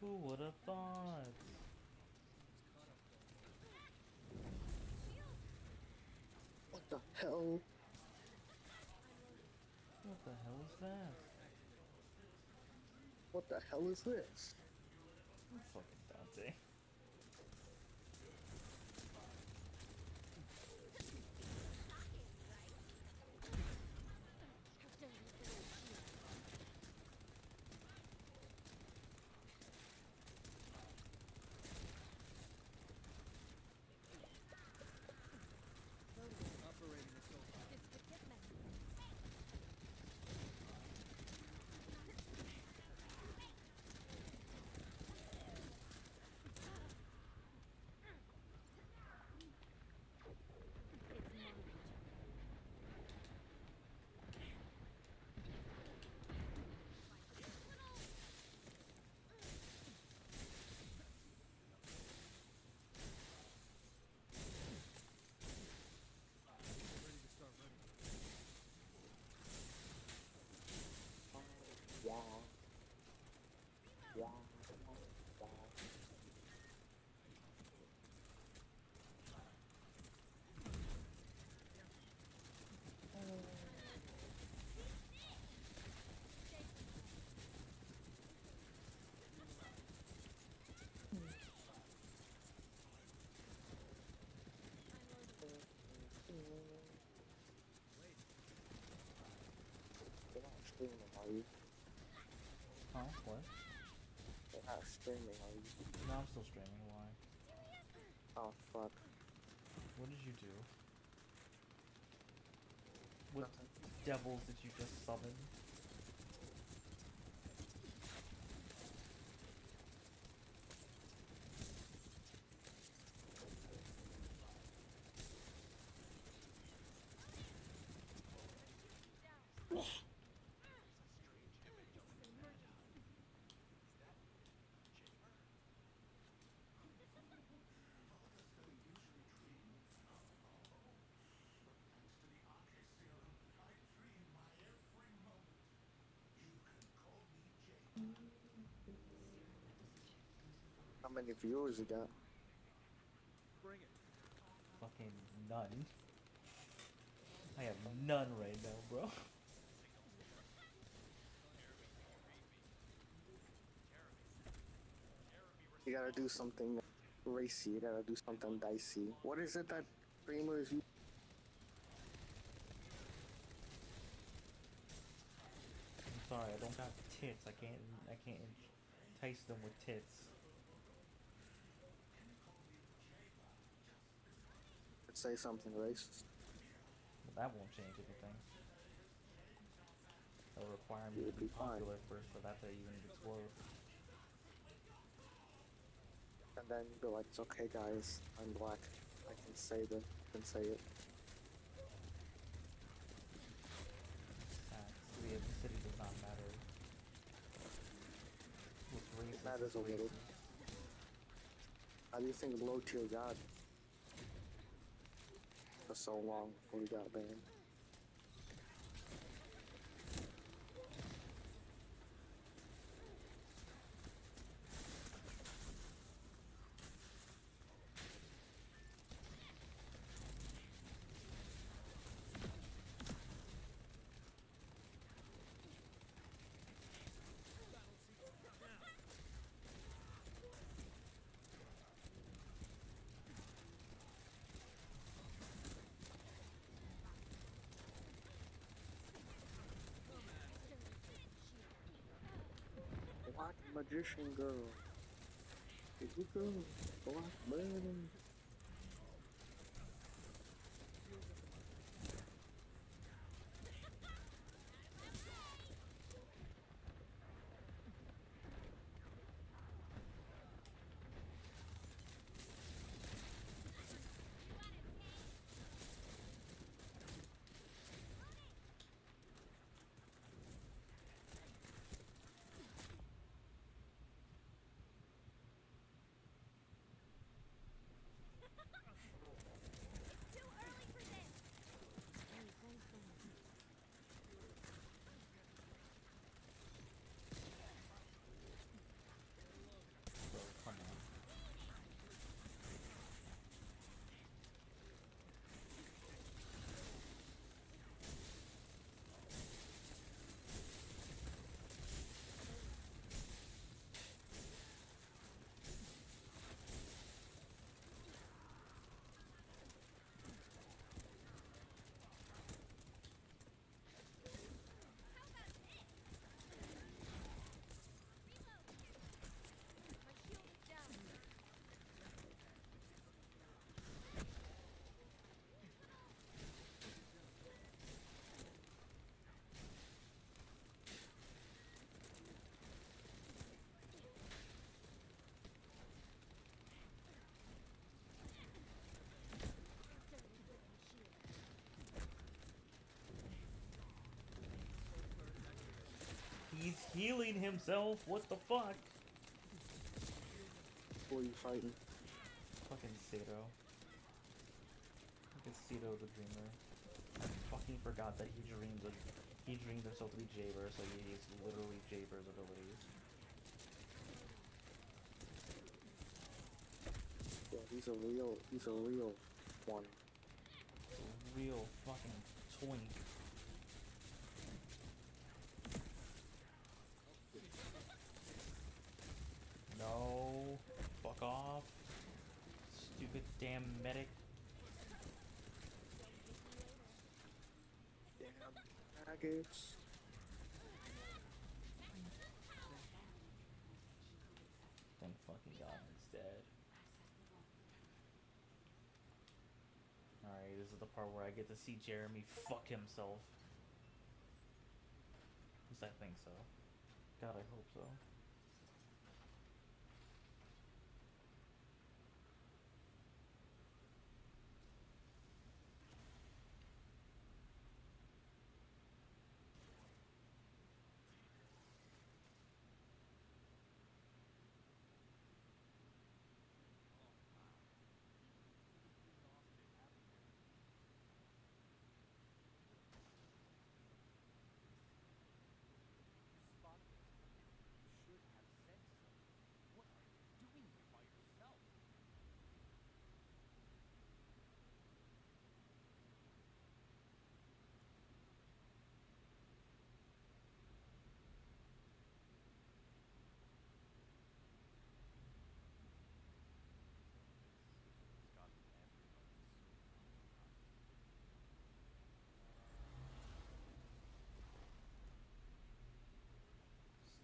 Who would have thought? What the hell? What the hell is that? What the hell is this? Fucking Dante. This could get messy. It's mine. Wow. Wow. Wow. You're not streaming, are you? Huh? What? You're not streaming, are you? No, I'm still streaming. Why? Oh, fuck. What did you do? What Nothing. devils did you just summon? How many viewers you got? Bring it. Fucking none. I have none right now, bro. You gotta do something racy. You gotta do something dicey. What is it that streamers use? I'm sorry, I don't got tits. I can't entice them with tits. Say something racist. But that won't change anything. It'll require me You to would be be fine. popular first for that to even explode. And then be like, it's okay, guys. I'm black. I can say that. I can say it. The ethnicity does not matter. Matters a little. How do you think low tier got for so long before he got banned? Black magician girl. Here you go, black bunny. So come on. He's healing himself. What the fuck? Who are you fighting? Fucking Sato. Fucking Sato the Dreamer. I fucking forgot that he dreams himself to be Jaber, so he is literally Jaber's abilities. Yeah, he's a real one. Real fucking twink. No. Fuck off. Stupid damn medic. Damn maggots. Thank fucking God he's dead. Alright, this is the part where I get to see Jeremy fuck himself. At least I think so. God, I hope so. You spotted the target. You should have said so. What are you doing here by yourself? It's gotten everybody so traumatized.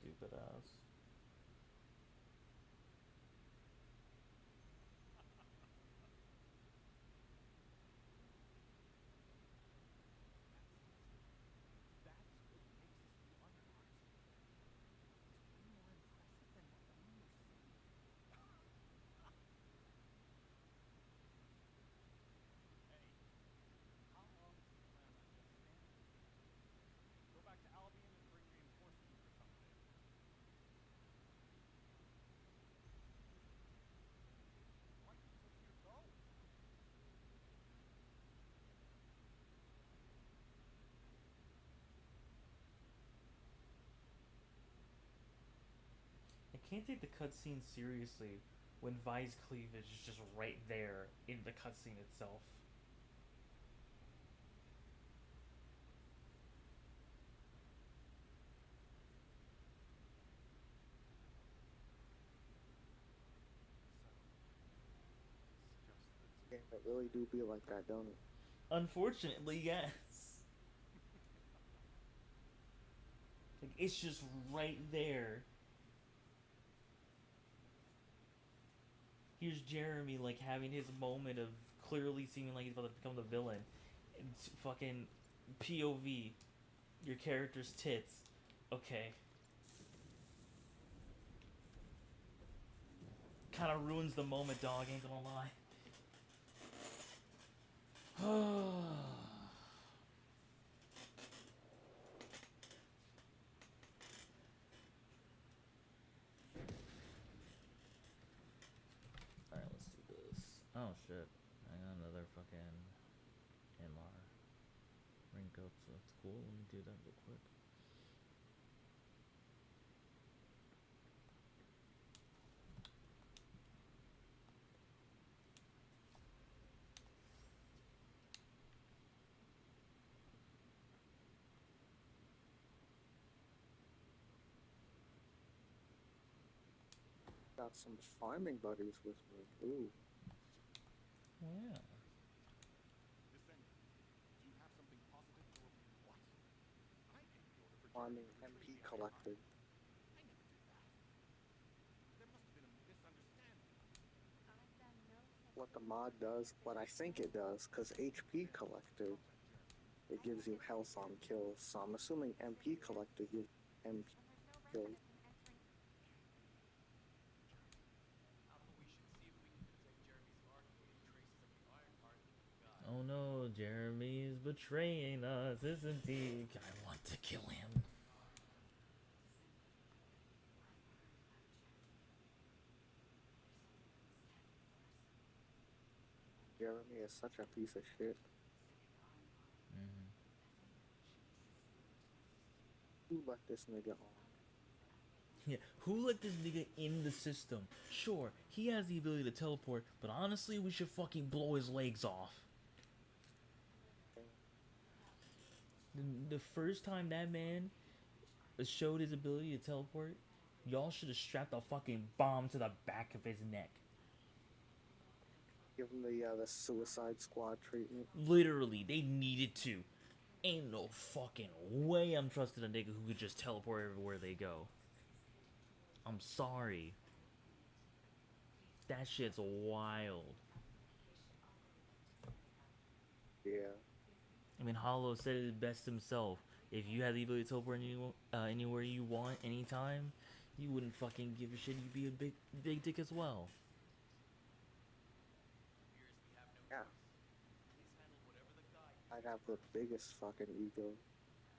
Stupid ass. That's what makes us the underdogs here. It's way more impressive than what the numbers say. Hey, how long do you plan on just standing here? Go back to Albion and bring reinforcements or something. can't take the cutscene seriously when Vi's cleavage is just right there in the cutscene itself. Yeah, it really do be like that, don't it? Unfortunately, yes. Like, it's just right there. Here's Jeremy, like, having his moment of clearly seeming like he's about to become the villain. It's fucking POV. Your character's tits. Okay. Kind of ruins the moment, dog, ain't gonna lie. Alright, let's do this. Oh shit. I got another fucking MR rank up, so that's cool. Let me do that real quick. Got some farming buddies with me. Ooh, Oh yeah. Descendant, do you have something positive to report? What? I gave the order for farming Jeremy to MP betray the collector. I never did that. There must have been a misunderstanding. I've done no such What the thing. mod does, what I think it does, because HP collector, it gives you health on kills. So I'm assuming MP collector gives MP And there's no kills. resident entering. How about we should see if we can detect Jeremy's arcade traces of the iron heart in the guy. Oh no, Jeremy is betraying us, isn't he? I want to kill him. Jeremy is such a piece of shit. Mm-hmm. Who let this nigga on? Yeah, who let this nigga in the system? Sure, he has the ability to teleport, but honestly, we should fucking blow his legs off. The first time that man showed his ability to teleport, y'all should have strapped a fucking bomb to the back of his neck. Give him the Suicide Squad treatment. Literally, they needed to. Ain't no fucking way I'm trusting a nigga who could just teleport everywhere they go. I'm sorry. That shit's wild. Yeah. I mean, Hollow said it best himself. If you had the ability to teleport anywhere you want, anytime, you wouldn't fucking give a shit. You'd be a big dick as well. Appears we have no Yeah. choice. Please handle whatever the guy I'd have the biggest fucking ego.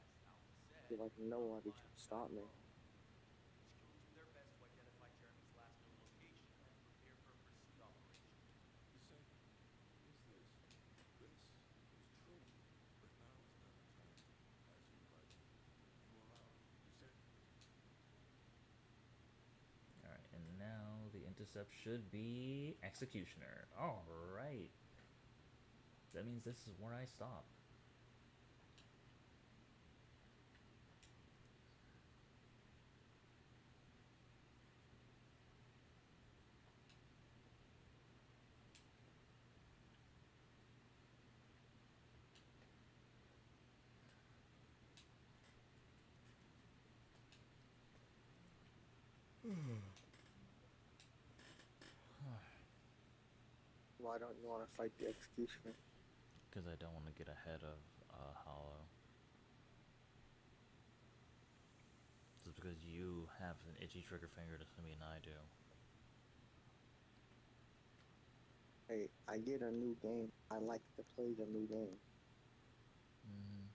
as Alpha said. Be like, nobody can stop me. HQ will do their best to identify Jeremy's last known location and prepare for a pursuit operation. Descendant, is this? This is true. But now is not the time to be passing-by. You allow me, Descendant. Alright, and now the intercept should be Executioner. Alright. That means this is where I stop. Why don't you want to fight the Executioner? Because I don't want to get ahead of Hollow. Just because you have an itchy trigger finger doesn't mean I do. Hey, I get a new game. I like to play the new game. Mm-hmm.